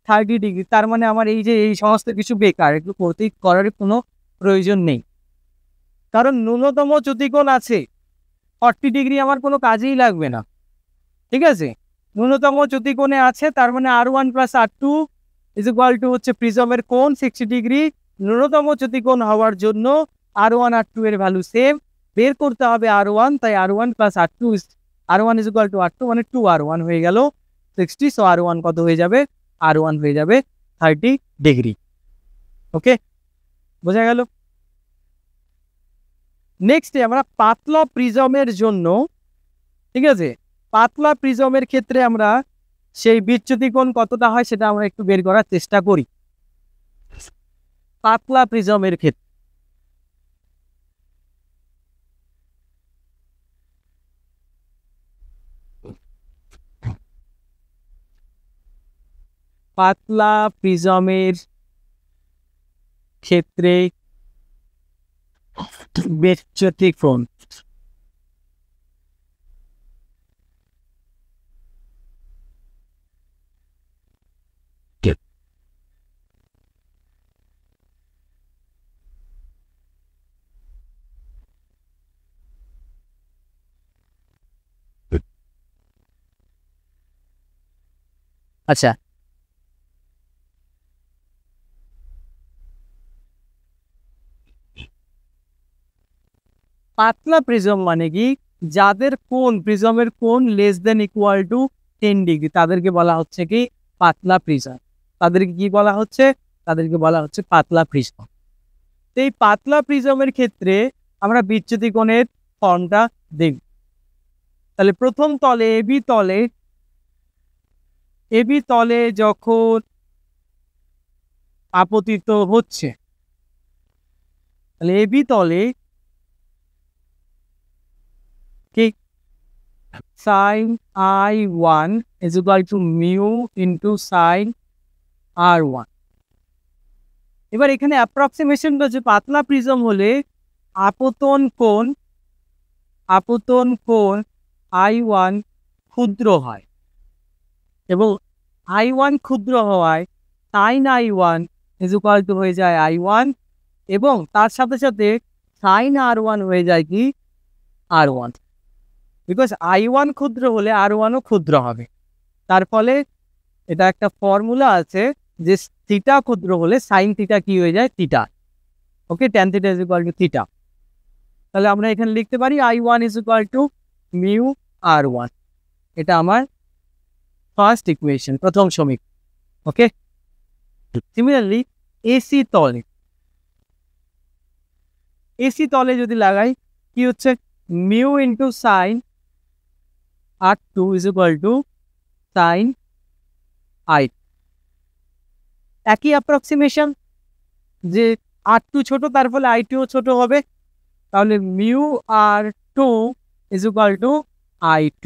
30 ডিগ্রি। তার মানে আমার এই যে এই সমস্ত কিছু বেকার, এগুলো করার কোনো প্রয়োজন নেই, কারণ ন্যূনতম চ্যুতিকোণ আছে 40 ডিগ্রি, আমার কোনো কাজেই লাগবে না। ঠিক আছে, ন্যূনতম চ্যুতিকোণে আছে, তার মানে R1 plus R2 is equal two হচ্ছে প্রিজমের কোণ 60 ডিগ্রি। ন্যূনতম চ্যুতিকোণ হওয়ার জন্য R1 R2 এর ভ্যালু সেম, বের করতে হবে R1, তাই R1 plus R2 R1 is equal two R2, মানে 2R1 হয়ে গেল 60। সো R1 কত হয়ে যাবে? R1 হয়ে যাবে 30 ডিগ্রি। ওকে, বোঝা গেল? নেক্সটে আমরা পাতলা প্রিজমের জন্য, ঠিক আছে, পাতলা প্রিজমের ক্ষেত্রে আমরা সেই বিচ্যুতি কোণ কতটা হয় সেটা আমরা একটু বের করার চেষ্টা করি। পাতলা প্রিজমের ক্ষেত্রে পাতলা প্রিজমের ক্ষেত্রে বিচ্যুতি কোণ, আচ্ছা, পাতলা প্রিজম মানে কি? যাদের কোণ, প্রিজমের কোণ less than equal to 10 degree, তাদেরকে বলা হচ্ছে কি পাতলা প্রিজম। তাদেরকে কি বলা হচ্ছে? তাদেরকে বলা হচ্ছে পাতলা প্রিজম। তো এই পাতলা প্রিজমের ক্ষেত্রে আমরা বিচ্যুতি কোণের ফর্মটা দেখব। তাহলে প্রথম তলে এবি তলে যখন আপতিত হচ্ছে, তাহলে এবি তলে কি sin I1 is equal to mu into sin R1। এবার এখানে অ্যাপ্রক্সিমেশনটা হচ্ছে পাতলা প্রিজম হলে আপতন কোণ I1 ক্ষুদ্র হয়, এবং I1 ক্ষুদ্র হওয়ায় sin I1 is equal to হয়ে যায় I1, এবং তার সাথে সাথে sin R1 হয়ে যায় কি R1, বিকজ I1 ক্ষুদ্র হলে R1ও ক্ষুদ্র হবে। তার ফলে এটা একটা ফর্মুলা আছে যে থিটা ক্ষুদ্র হলে সাইন থিটা কি হয়ে যায় theta. Okay, tan theta is equal two theta. তাহলে আমরা এখানে লিখতে পারি I1 is equal to mu R1। এটা আমার ফার্স্ট ইকুয়েশন, প্রথম সমীকরণ। ওকে, সিমিলারলি এসি তলে যদি লাগাই কি হচ্ছে, mu into sine R2 is equal to sine I। একই অ্যাপ্রক্সিমেশন, যে R2 ছোট তার ফলে I2 ছোট হবে, তাহলে mu R2 is equal to I2।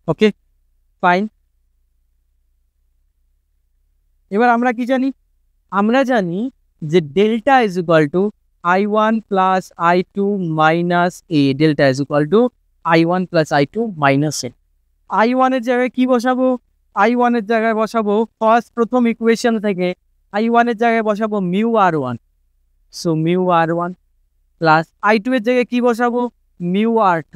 Okay, fine. এবার আমরা কি জানি? আমরা জানি যে delta is equal to I1 plus I2 minus A. Delta is equal to I1 plus I2 minus A. I1 এর জায়গায় কি বসাবো? I1 এর জায়গায় বসাবো প্রথম ইকুয়েশন থেকে I1 এর জায়গায় বসাবো mu R1, so mu R1 plus I2 এর জায়গায় কি বসাবো? Mu R2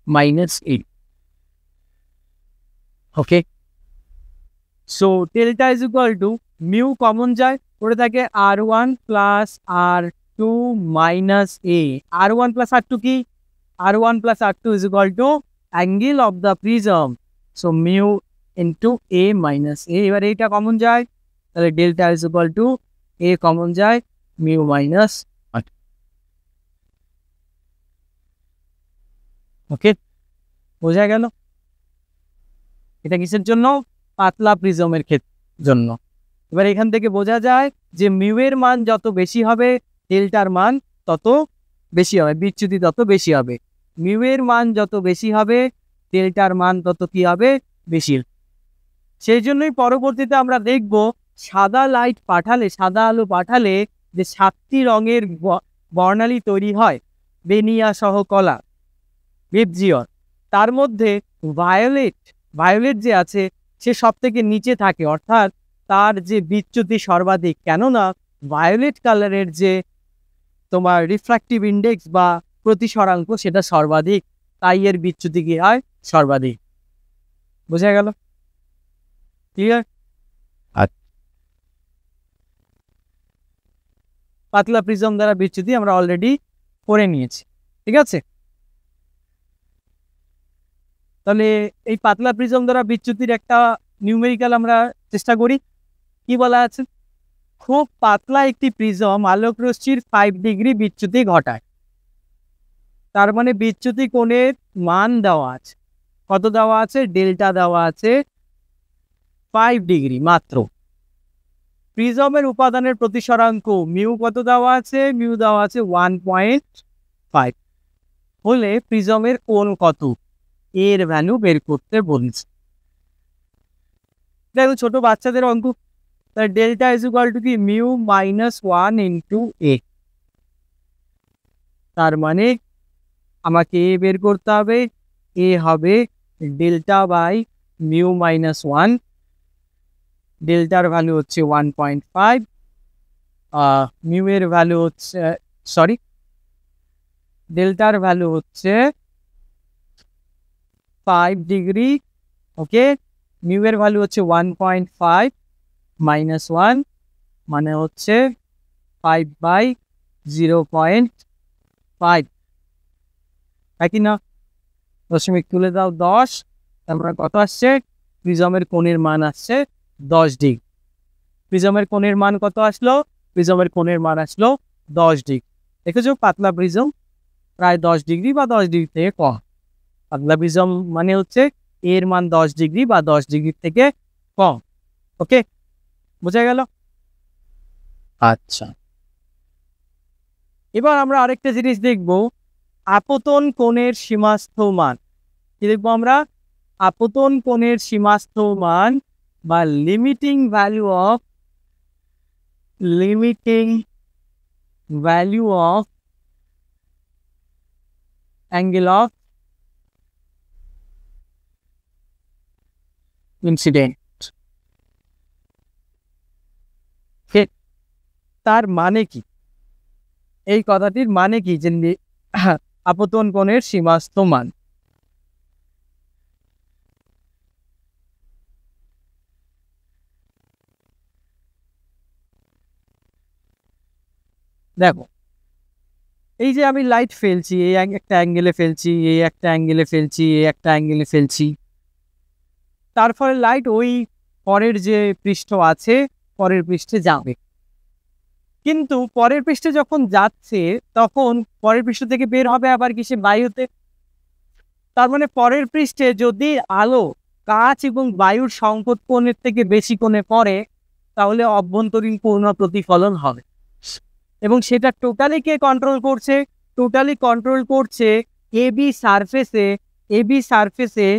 minus A. Okay, so delta is equal to mu common যায়, পড়ে থাকে R1 প্লাস R2 মাইনাস এ। R1 প্লাস R2 কি? R1 plus R2 is equal to angle of the prism, so mu into A minus A. এবার এইটা common যায়, তাহলে delta is equal to A common যায়, mu minus. Okay, বোঝা গেল? এটা কিসের জন্য? পাতলা প্রিজমের জন্য। এবার এখান থেকে বোঝা যায় যে মিউ এর মান যত বেশি হবে ডেল্টার মান তত বেশি হবে, বিচ্যুতি তত বেশি হবে। মিউ এর মান যত বেশি হবে ডেল্টার মান তত কি হবে? বেশি। সেই জন্যই পরবর্তীতে আমরা দেখব সাদা আলো পাঠালে যে 7টি রঙের বর্ণালী তৈরি হয়, বেনিয়া সহ কলা, বেবজিয়র, তার মধ্যে ভায়োলেট যে আছে সে সব থেকে নিচে থাকে, অর্থাৎ তার যে বিচ্যুতি সর্বাধিক। কেননা ভায়োলেট কালারের যে তোমার রিফ্র্যাক্টিভ ইন্ডেক্স বা প্রতিসরাঙ্ক সেটা সর্বাধিক, তাই এর বিচ্যুতি কি হয়? সর্বাধিক। বোঝা গেল? ক্লিয়ার? পাতলা প্রিজম দ্বারা বিচ্যুতি আমরা অলরেডি পড়ে নিয়েছি, ঠিক আছে? তাহলে এই পাতলা প্রিজম দ্বারা বিচ্যুতির একটা নিউমেরিক্যাল আমরা চেষ্টা করি। কি বলা আছে? খুব পাতলা একটি প্রিজম আলোক রশ্মির 5 ডিগ্রি বিচ্যুতি ঘটায়। তার মানে বিচ্যুতি কোণের মান দেওয়া আছে, কত দেওয়া আছে? ডেল্টা দেওয়া আছে 5 ডিগ্রি মাত্র। প্রিজমের উপাদানের প্রতিসরাঙ্ক মিউ কত দেওয়া আছে? মিউ দেওয়া আছে 1.5। হলে প্রিজমের কোণ কত? এর ভ্যালু বের করতে বলছে। দেখো ছোট বাচ্চাদের অঙ্ক। তাহলে ডেল্টা ইজ ইকুয়াল টু কি? মিউ মাইনাস 1 ইন্টু এ। তার মানে আমাকে এ বের করতে হবে। এ হবে ডেল্টা বাই মিউ মাইনাস 1। ডেল্টার ভ্যালু হচ্ছে 1.5, মিউ এর ভ্যালু হচ্ছে ডেল্টার ভ্যালু হচ্ছে 5 ডিগ্রি। ওকে, মিউ এর ভ্যালু হচ্ছে 1.5 মাইনাস 1 মানে হচ্ছে 5/0.5। একই না? দশমিক তুলে দাও 10, তারপরে কত আসছে? প্রিজমের কোণের মান আসছে 10 ডিগ্রি। প্রিজমের কোণের মান কত আসলো? প্রিজমের কোণের মান আসলো 10 ডিগ্রি। দেখেছো, পাতলা প্রিজম প্রায় 10 ডিগ্রি বা 10 ডিগ্রি থেকে কম। পাতলা প্রিজম মানে হচ্ছে এর মান 10 ডিগ্রি বা 10 ডিগ্রি থেকে কম। ওকে, বোঝা গেল? আচ্ছা, এবার আমরা আরেকটা জিনিস দেখব, আপতন কোণের সীমাস্থ মান। কি দেখবো আমরা? আপতন কোণের সীমাস্থ মান বা limiting value of angle of incident. তার মানে কি? এই কথাটির মানে কি যে আপতন কোণের সীমাস্থ মান? দেখো, এই যে আমি লাইট ফেলছি, এই একটা অ্যাঙ্গেলে ফেলছি, এই একটা অ্যাঙ্গেলে ফেলছি, এই একটা অ্যাঙ্গেলে ফেলছি, তার ফলে লাইট ওই পরের যে পৃষ্ঠ আছে পরের পৃষ্ঠে যাবে। কিন্তু পরের পৃষ্ঠে যখন যাচ্ছে তখন পরের পৃষ্ঠ থেকে বের হবে আবার কিসে? বায়ুতে। তার মানে পরের পৃষ্ঠে যদি আলো কাঁচ এবং বায়ুর সংকট কোণের থেকে বেশি কোণে পড়ে তাহলে অভ্যন্তরীণ পূর্ণ প্রতিফলন হবে। এবং সেটা টোটালি কে কন্ট্রোল করছে? টোটালি কন্ট্রোল করছে এবি সারফেসে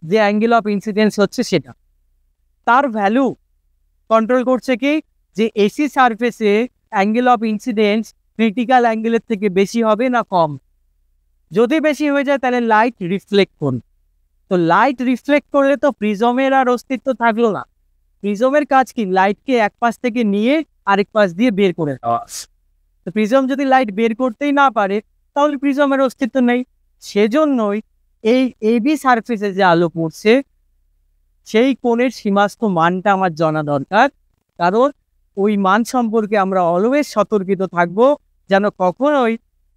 যে অ্যাঙ্গেল অফ ইনসিডেন্স হচ্ছে সেটা। তার ভ্যালু কন্ট্রোল করছে কি? যে এসি সারফেসে অ্যাঙ্গেল অফ ইনসিডেন্স ক্রিটিক্যাল অ্যাঙ্গেলের থেকে বেশি হবে না কম। যদি বেশি হয়ে যায় তাহলে লাইট রিফ্লেক্ট করবে। তো লাইট রিফ্লেক্ট করলে তো প্রিজমের আর অস্তিত্ব থাকলো না। প্রিজমের কাজ কি? লাইটকে এক পাশ থেকে নিয়ে আরেক পাশ দিয়ে বের করে দেওয়া। তো প্রিজম যদি লাইট বের করতেই না পারে তাহলে প্রিজমের অস্তিত্ব নেই। সেজন্যই এই এবি সারফেসে যে আলো পড়ছে সেই কোণের সীমাস্থ মানটা আমার জানা দরকার, কারণ ওই মান সম্পর্কে আমরা অলওয়েজ সতর্কিত থাকবো যেন কখনোই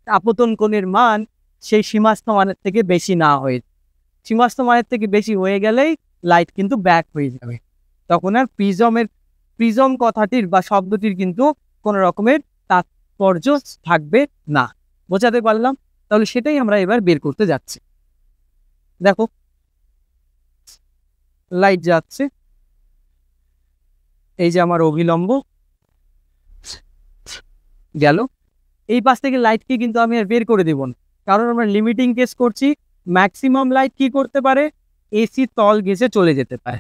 আপতন কোণের মান সেই সীমাস্থ মানের থেকে বেশি না হয়ে। সীমাস্থ মানের থেকে বেশি হয়ে গেলেই লাইট কিন্তু ব্যাক হয়ে যাবে, তখন আর প্রিজম কথাটির বা শব্দটির কিন্তু কোনো রকমের তাৎপর্য থাকবে না। বোঝাতে পারলাম? তাহলে সেটাই আমরা এবার বের করতে যাচ্ছি। দেখো, লাইট যাচ্ছে, এই যে আমার অভিলম্ব গেল, এই পাশ থেকে লাইটকে কিন্তু আমি আর বের করে দেব না, কারণ আমরা লিমিটিং কেস করছি। ম্যাক্সিমাম লাইট কি করতে পারে? এসি তল ঘেঁষে চলে যেতে পারে।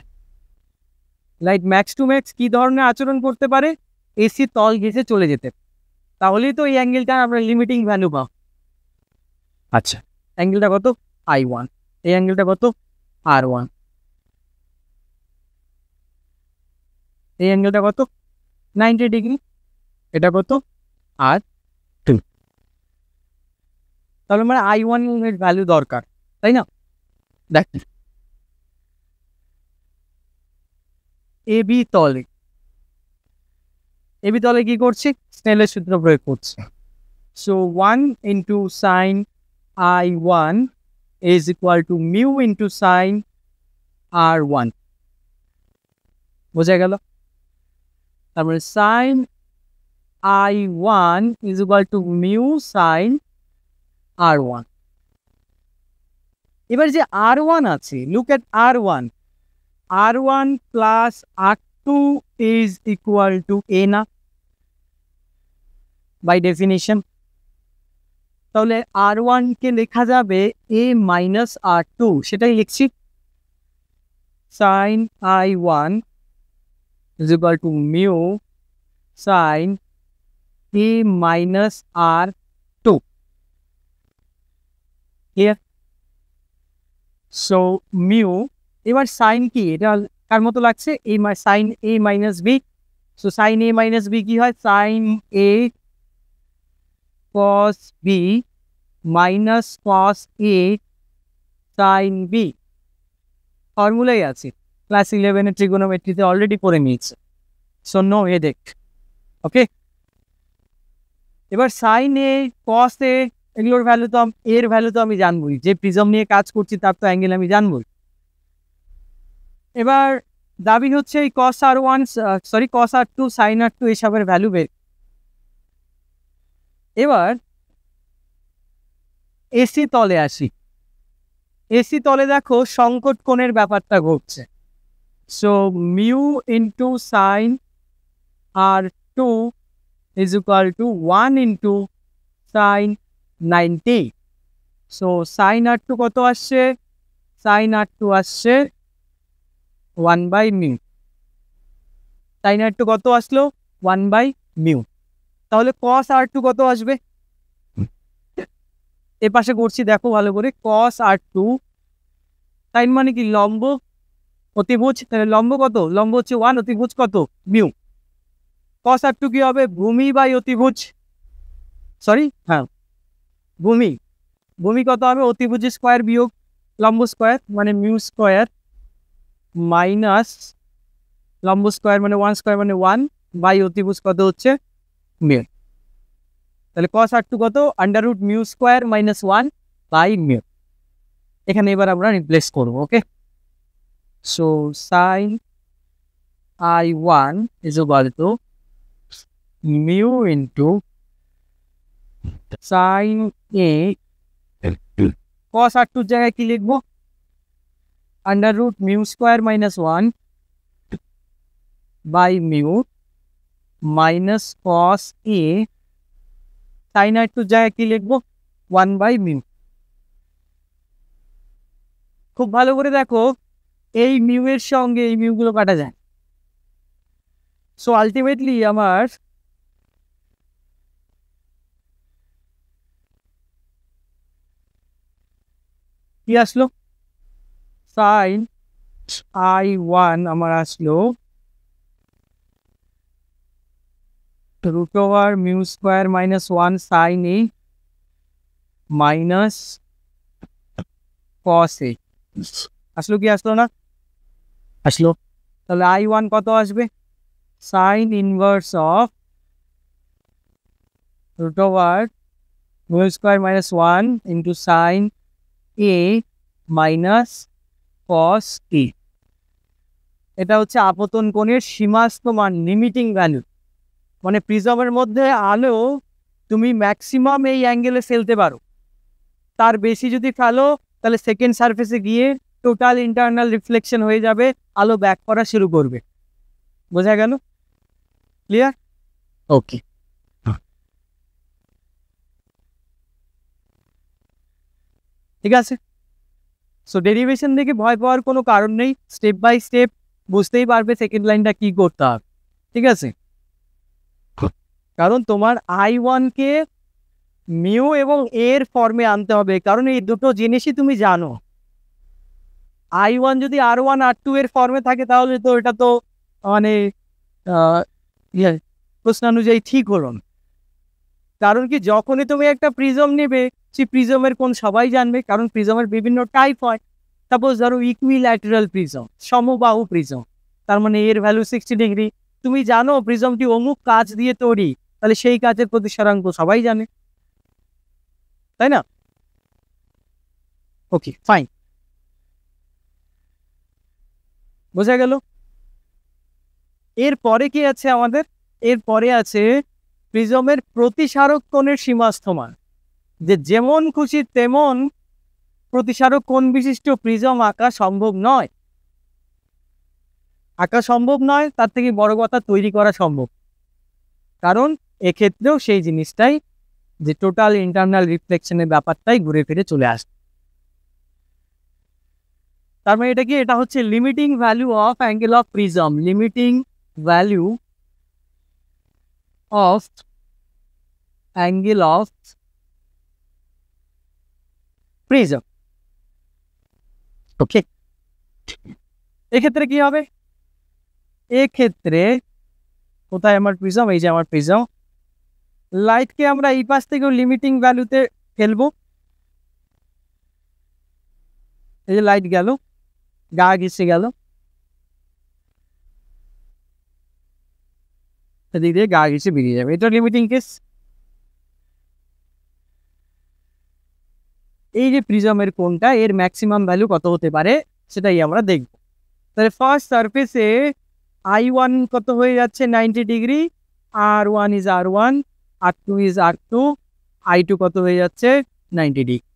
লাইট ম্যাক্স টু ম্যাক্স কি ধরনের আচরণ করতে পারে? এসি তল ঘেঁষে চলে যেতে। তাহলেই তো এই অ্যাঙ্গেলটা আমরা লিমিটিং ভ্যালু পাবো। আচ্ছা, অ্যাঙ্গেলটা কত? I1। এই অ্যাঙ্গেলটা কত? R1। এই অ্যাঙ্গেলটা কত? 90 ডিগ্রি। এটা কত? R2। তাহলে মানে I1 এর ভ্যালু দরকার, তাই না? দেখ, এবি তলে কি করছি? স্নেলের সূত্র প্রয়োগ করছি। So 1 into sine I1 is equal to mu into sin R1। বোঝা গেল? তারপরে sin I1 is equal to mu sin R1। এবার যে R1 আছে, look at R1 plus R2 is equal to A না, by definition। তাহলে R1 কে লেখা যাবে A minus R2, সেটাই লিখছি। sin I1 is equal to mu sin A minus R2। Clear? So mu, এবার sin কি? এটা কার মতো লাগছে? sin A minus B। So sin A minus B কি হয়? sin A cos B minus cos A sin B। ফর্মুলাই আছে, class 11 ট্রিগোনোমেট্রিতে already পড়ে নিয়েছে। So no headache. ওকে, এবার sin A cos A এগুলোর ভ্যালু তো এর ভ্যালু তো আমি জানবই, যে প্রিজম নিয়ে কাজ করছি তার তো অ্যাঙ্গেল আমি জানবই। এবার দাবি হচ্ছে এই cos r2 sin r2 এসবের ভ্যালু বের। এবার এসি তলে আসি। এসি তলে দেখো সংকট কোণের ব্যাপারটা ঘটছে। So mu into sine r2 is equal to 1 into sin 90। So sin r2 কত আসছে? sin r2 আসছে 1 বাই মিউ। sin r2 কত আসলো? 1 বাই মিউ। তাহলে cos r2 কত আসবে? এ পাশে করছি দেখো ভালো করে, cos r2 sin মানে কি লম্ব, অতিভুজ, লম্ব কত? লম্ব হচ্ছে 1, অতিভুজ কত? মিউ। cos r2 কি হবে? ভূমি বাই অতিভুজ, সরি হ্যাঁ ভূমি। ভূমি কত হবে? অতিভুজ স্কোয়ার বিয়োগ লম্ব স্কোয়ার মানে মিউ স্কোয়ার মাইনাস লম্ব স্কোয়ার মানে 1 স্কোয়ার মানে 1 বাই অতিভুজ কত হচ্ছে? মিউ। তাহলে cos r2 কত? Under root mu square minus 1 by mu. এখানে এবার আমরা রিপ্লেস করবো। Okay, so sine i1 is equal to mu into sine A. cos r2 জায়গায় কি লিখবো? Under root mu square minus 1 by mu minus cos a। Sine r2 জায়গায় কি লিখবো? 1 বাই মিউ। খুব ভালো করে দেখো, এই মিউ এর সঙ্গে এই মিউ গুলো কাটা যায়। সো আলটিমেটলি আমার কি আসলো? সাইন i1 আমার আসলো root over mu square minus 1 sine A minus cos a। আসলো কি আসলো না? আসলো। তাহলে i1 কত আসবে? Sine inverse of root over mu square minus 1 into sine A minus cos a। এটা হচ্ছে আপতন কোণের সীমাস্ত মান, লিমিটিং ভ্যালু। মানে প্রিজমের মধ্যে আলো তুমি ম্যাক্সিমাম এই অ্যাঙ্গেলে ফেলতে পারো, তার বেশি যদি ফেলো তাহলে সেকেন্ড সারফেসে গিয়ে টোটাল ইন্টারনাল রিফ্লেকশন হয়ে যাবে, আলো ব্যাক করা শুরু করবে। বোঝা গেল? ক্লিয়ার? ওকে, ঠিক আছে। সো ডেরিভেশন দেখে ভয় পাওয়ার কোনো কারণ নেই, স্টেপ বাই স্টেপ বুঝতেই পারবে সেকেন্ড লাইনটা কি করতে হবে। ঠিক আছে, কারণ তোমার i1 কে মিউ এবং এর ফর্মে আনতে হবে, কারণ এই দুটো জিনিসই তুমি জানো। i1 যদি r1 r2 এর ফর্মে থাকে তাহলে তো এটা তো মানে প্রশ্নানুযায়ী ঠিক হলো না। কারণ কি, যখনই তুমি একটা প্রিজম নেবে সেই প্রিজমের কোণ সবাই জানবে, কারণ প্রিজমের বিভিন্ন টাইপ হয়। সাপোজ ধরো ইকুইল্যাটারাল প্রিজম, সমবাহু প্রিজম, তার মানে এর ভ্যালু 60 ডিগ্রি। তুমি জানো প্রিজমটি অমুক কাচ দিয়ে তৈরি, তাহলে সেই কাচের প্রতিসরাঙ্ক সবাই জানে, তাই না? ওকে, ফাইন, বোঝা গেল। এরপরে কি আছে আমাদের? এরপরে আছে প্রিজমের প্রতিসারক কোণের সীমাস্থ মান, যে যেমন খুশি তেমন প্রতিসারক কোণ বিশিষ্ট প্রিজম আঁকা সম্ভব নয়। আঁকা সম্ভব নয়, তার থেকে বড় কথা তৈরি করা সম্ভব, কারণ এক্ষেত্রেও সেই জিনিসটাই, যে টোটাল ইন্টারনাল রিফ্লেকশনের ব্যাপারটাই ঘুরে ফিরে চলে আসে। তার মানে এটা কি? এটা হচ্ছে limiting value of angle of prism, limiting value of angle of prism. Okay, এক্ষেত্রে কি হবে? এক্ষেত্রে কোথায় আমার প্রিজম? এই যে আমার প্রিজম। লাইটকে আমরা এই পাশ থেকেও লিমিটিং ভ্যালুতে ফেলবো। এই যে লাইট গেল, গা ঘেসে গেল, সেদিক দিয়ে গা ঘেসে বেরিয়ে যাবে, এটা লিমিটিং কেস। এই যে প্রিজমের কোণটা এর ম্যাক্সিমাম ভ্যালু কত হতে পারে সেটাই আমরা দেখব। তাহলে ফার্স্ট সারফেসে I1 কত হয়ে যাচ্ছে 90 degree, R1 is R1, R2 is R2, I2 কত হয়ে যাচ্ছে 90 ডিগ্রি।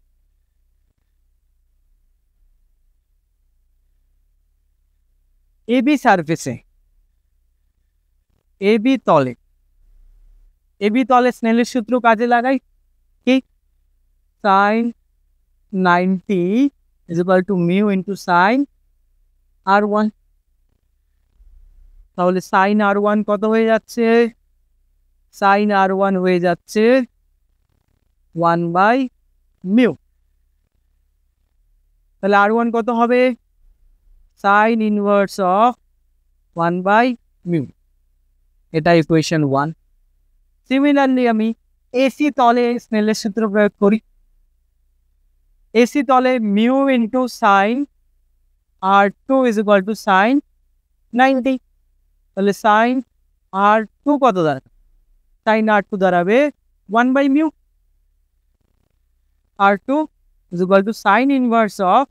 এবি সারফেসে এবি তলে স্নেলের সূত্র কাজে লাগাই কি sin 90 is equal to mu into sin R1। তাহলে sin R1 কত হয়ে যাচ্ছে, sin R1 হয়ে যাচ্ছে 1/mu। তাহলে R1 কত হবে, sin ইনভার্স অফ 1/mu। এটা ইকুয়েশন 1। সিমিলারলি আমি এসি তলে স্নেলের সূত্র প্রয়োগ করি। এসি তলে mu into sine R2 is equal to sine 90। তাহলে সাইন R2 কত দাঁড়াবে, সাইন R2 দাঁড়াবে 1/mu। R2 is equal to sign inverse of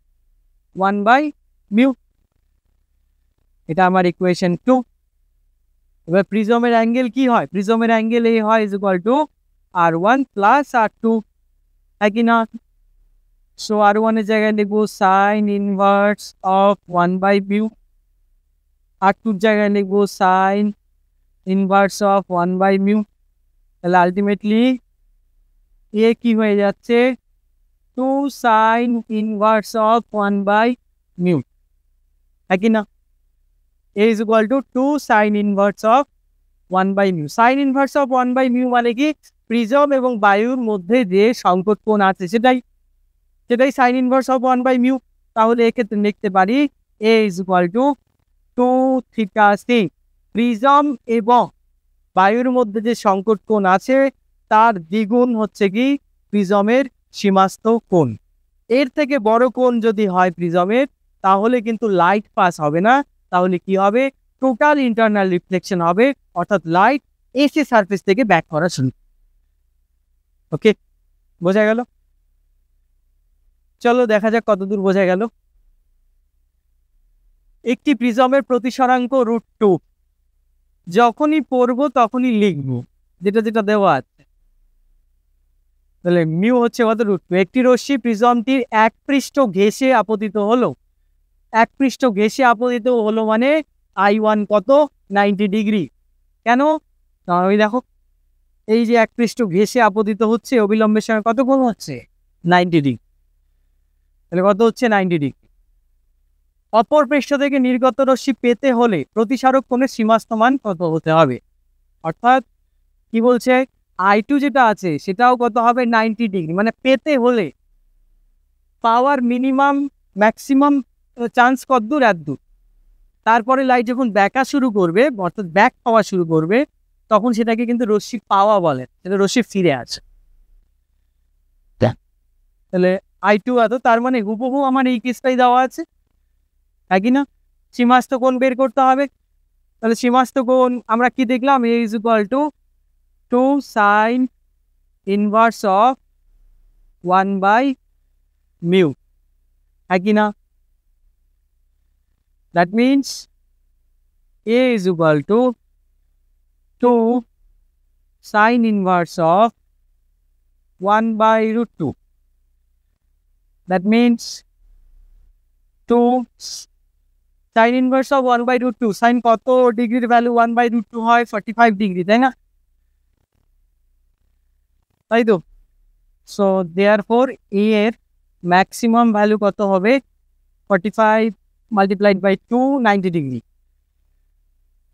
1/mu। এটা আমার ইকুয়েশন 2। এবার প্রিজমের অ্যাঙ্গেল কি হয়, প্রিজমের অ্যাঙ্গেল এ হয় is equal two R1 plus R2, একই না? সো R1 এর জায়গায় লিখবো sign inverse of 1/mu, R2 এর জায়গায় লিখবো সাইন ইনভার্স অফ 1/mu। তাহলে আলটিমেটলি এ কি হয়ে যাচ্ছে 2 সাইন ইনভার্স অফ 1/mu, একই না? A is equal to 2 sin inverse of 1/mu। sin inverse of 1/mu মানে কি, প্রিজম এবং বায়ুর মধ্যে যে সংকট কোণ আছে সেটাই sin inverse of 1/mu। তাহলে এক্ষেত্রে লিখতে পারি A is equal to 2 theta c। Prism এবং বায়ুর মধ্যে যে সংকট কোণ আছে তার দ্বিগুণ হচ্ছে কি প্রিজমের সীমাস্থ কোণ। এর থেকে বড় কোণ যদি হয় প্রিজমের তাহলে কিন্তু লাইট পাস হবে না, তাহলে কি হবে, টোটাল ইন্টারনাল রিফ্লেকশন হবে, অর্থাৎ লাইট এসি সারফেস থেকে ব্যাক করা শুরু। ওকে, বোঝা গেল? চলো দেখা যাক কতদূর বোঝা গেল। একটি প্রিজমের প্রতিসরাঙ্ক √2 যখনই পড়বো তখনই লিখবো যেটা যেটা দেওয়া আছে। তাহলে মিউ হচ্ছে কত, √2। একটি রশ্মি প্রিজমটির এক পৃষ্ঠ ঘেঁষে আপতিত হলো, এক পৃষ্ঠ ঘেঁষে আপতিত হলো মানে I1 কত 90 ডিগ্রি। কেন, ওই দেখো এই যে এক পৃষ্ঠ ঘেঁষে আপতিত হচ্ছে অবিলম্বের সঙ্গে কত কোণ হচ্ছে 90 ডিগ্রি। তাহলে কত হচ্ছে 90 ডিগ্রি। অপর পৃষ্ঠ থেকে নির্গত রশ্মি পেতে হলে প্রতিসারক কোণের সীমাস্থ মান কত হতে হবে, অর্থাৎ কি বলছে I2 যেটা আছে সেটাও কত হবে 90 ডিগ্রি। মানে পেতে হলে পাওয়ার মিনিমাম ম্যাক্সিমাম চান্স কতদূর, এতদূর। তারপরে লাইট যখন ব্যাকা শুরু করবে অর্থাৎ ব্যাক পাওয়া শুরু করবে তখন সেটাকে কিন্তু রশ্মি পাওয়া বলে, সেটা রশ্মি ফিরে আসে। তাহলে I2 এত, তার মানে হুবহু আমার এই কেসটাই দেওয়া আছে, একই না? সীমাস্থ কোণ বের করতে হবে। তাহলে সীমাস্থ কোণ আমরা কি দেখলাম, A is equal to 2 sin inverse of 1/mu, একই না? That means A is equal to 2 sin inverse of 1/√2. That means 2 sin inverse of 1/√2, sin কত ডিগ্রির ভ্যালু 1/√2 হয় 45 ডিগ্রি, তাই না? তাই তো। সো দেয়ারফর এ এর ম্যাক্সিমাম ভ্যালু কত হবে 45 মাল্টিপ্লাইড বাই 2 90 ডিগ্রি।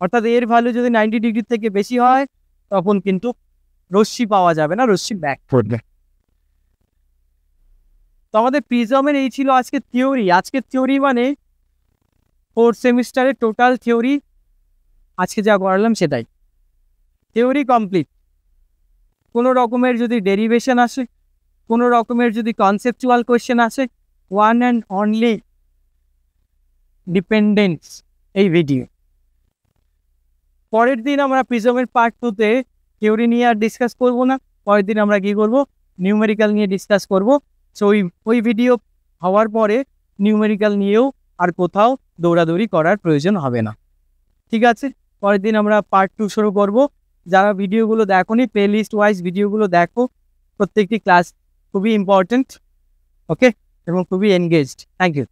অর্থাৎ এর ভ্যালু যদি 90 ডিগ্রি থেকে বেশি হয় তখন কিন্তু রশ্মি পাওয়া যাবে না, রশ্মি ব্যাক করবে। তো আমাদের প্রিজমের এই ছিল আজকে থিওরি। আজকের থিওরি মানে 4 সেমিস্টারের টোটাল থিওরি আজকে যা করালাম সেটাই থিওরি কমপ্লিট। কোনো রকমের যদি ডেরিভেশন আসে, কোনো রকমের যদি কনসেপচুয়াল কোয়েশ্চেন আসে, ওয়ান অ্যান্ড অনলি ডিপেন্ডেন্স এই ভিডিও। পরের দিন আমরা প্রিজমের পার্ট 2 তে থিওরি নিয়ে আর ডিসকাস করবো না, পরের দিন আমরা কি করব, নিউমেরিক্যাল নিয়ে ডিসকাস করব। সো ওই ভিডিও হওয়ার পরে নিউমেরিক্যাল নিয়েও আর কোথাও দৌড়াদৌড়ি করার প্রয়োজন হবে না। ঠিক আছে, পরের দিন আমরা পার্ট 2 শুরু করব। যারা ভিডিওগুলো দেখোনি প্লে লিস্ট ওয়াইজ ভিডিওগুলো দেখো, প্রত্যেকটি ক্লাস খুবই ইম্পর্টেন্ট, ওকে, এবং খুবই এনগেজড। Thank you.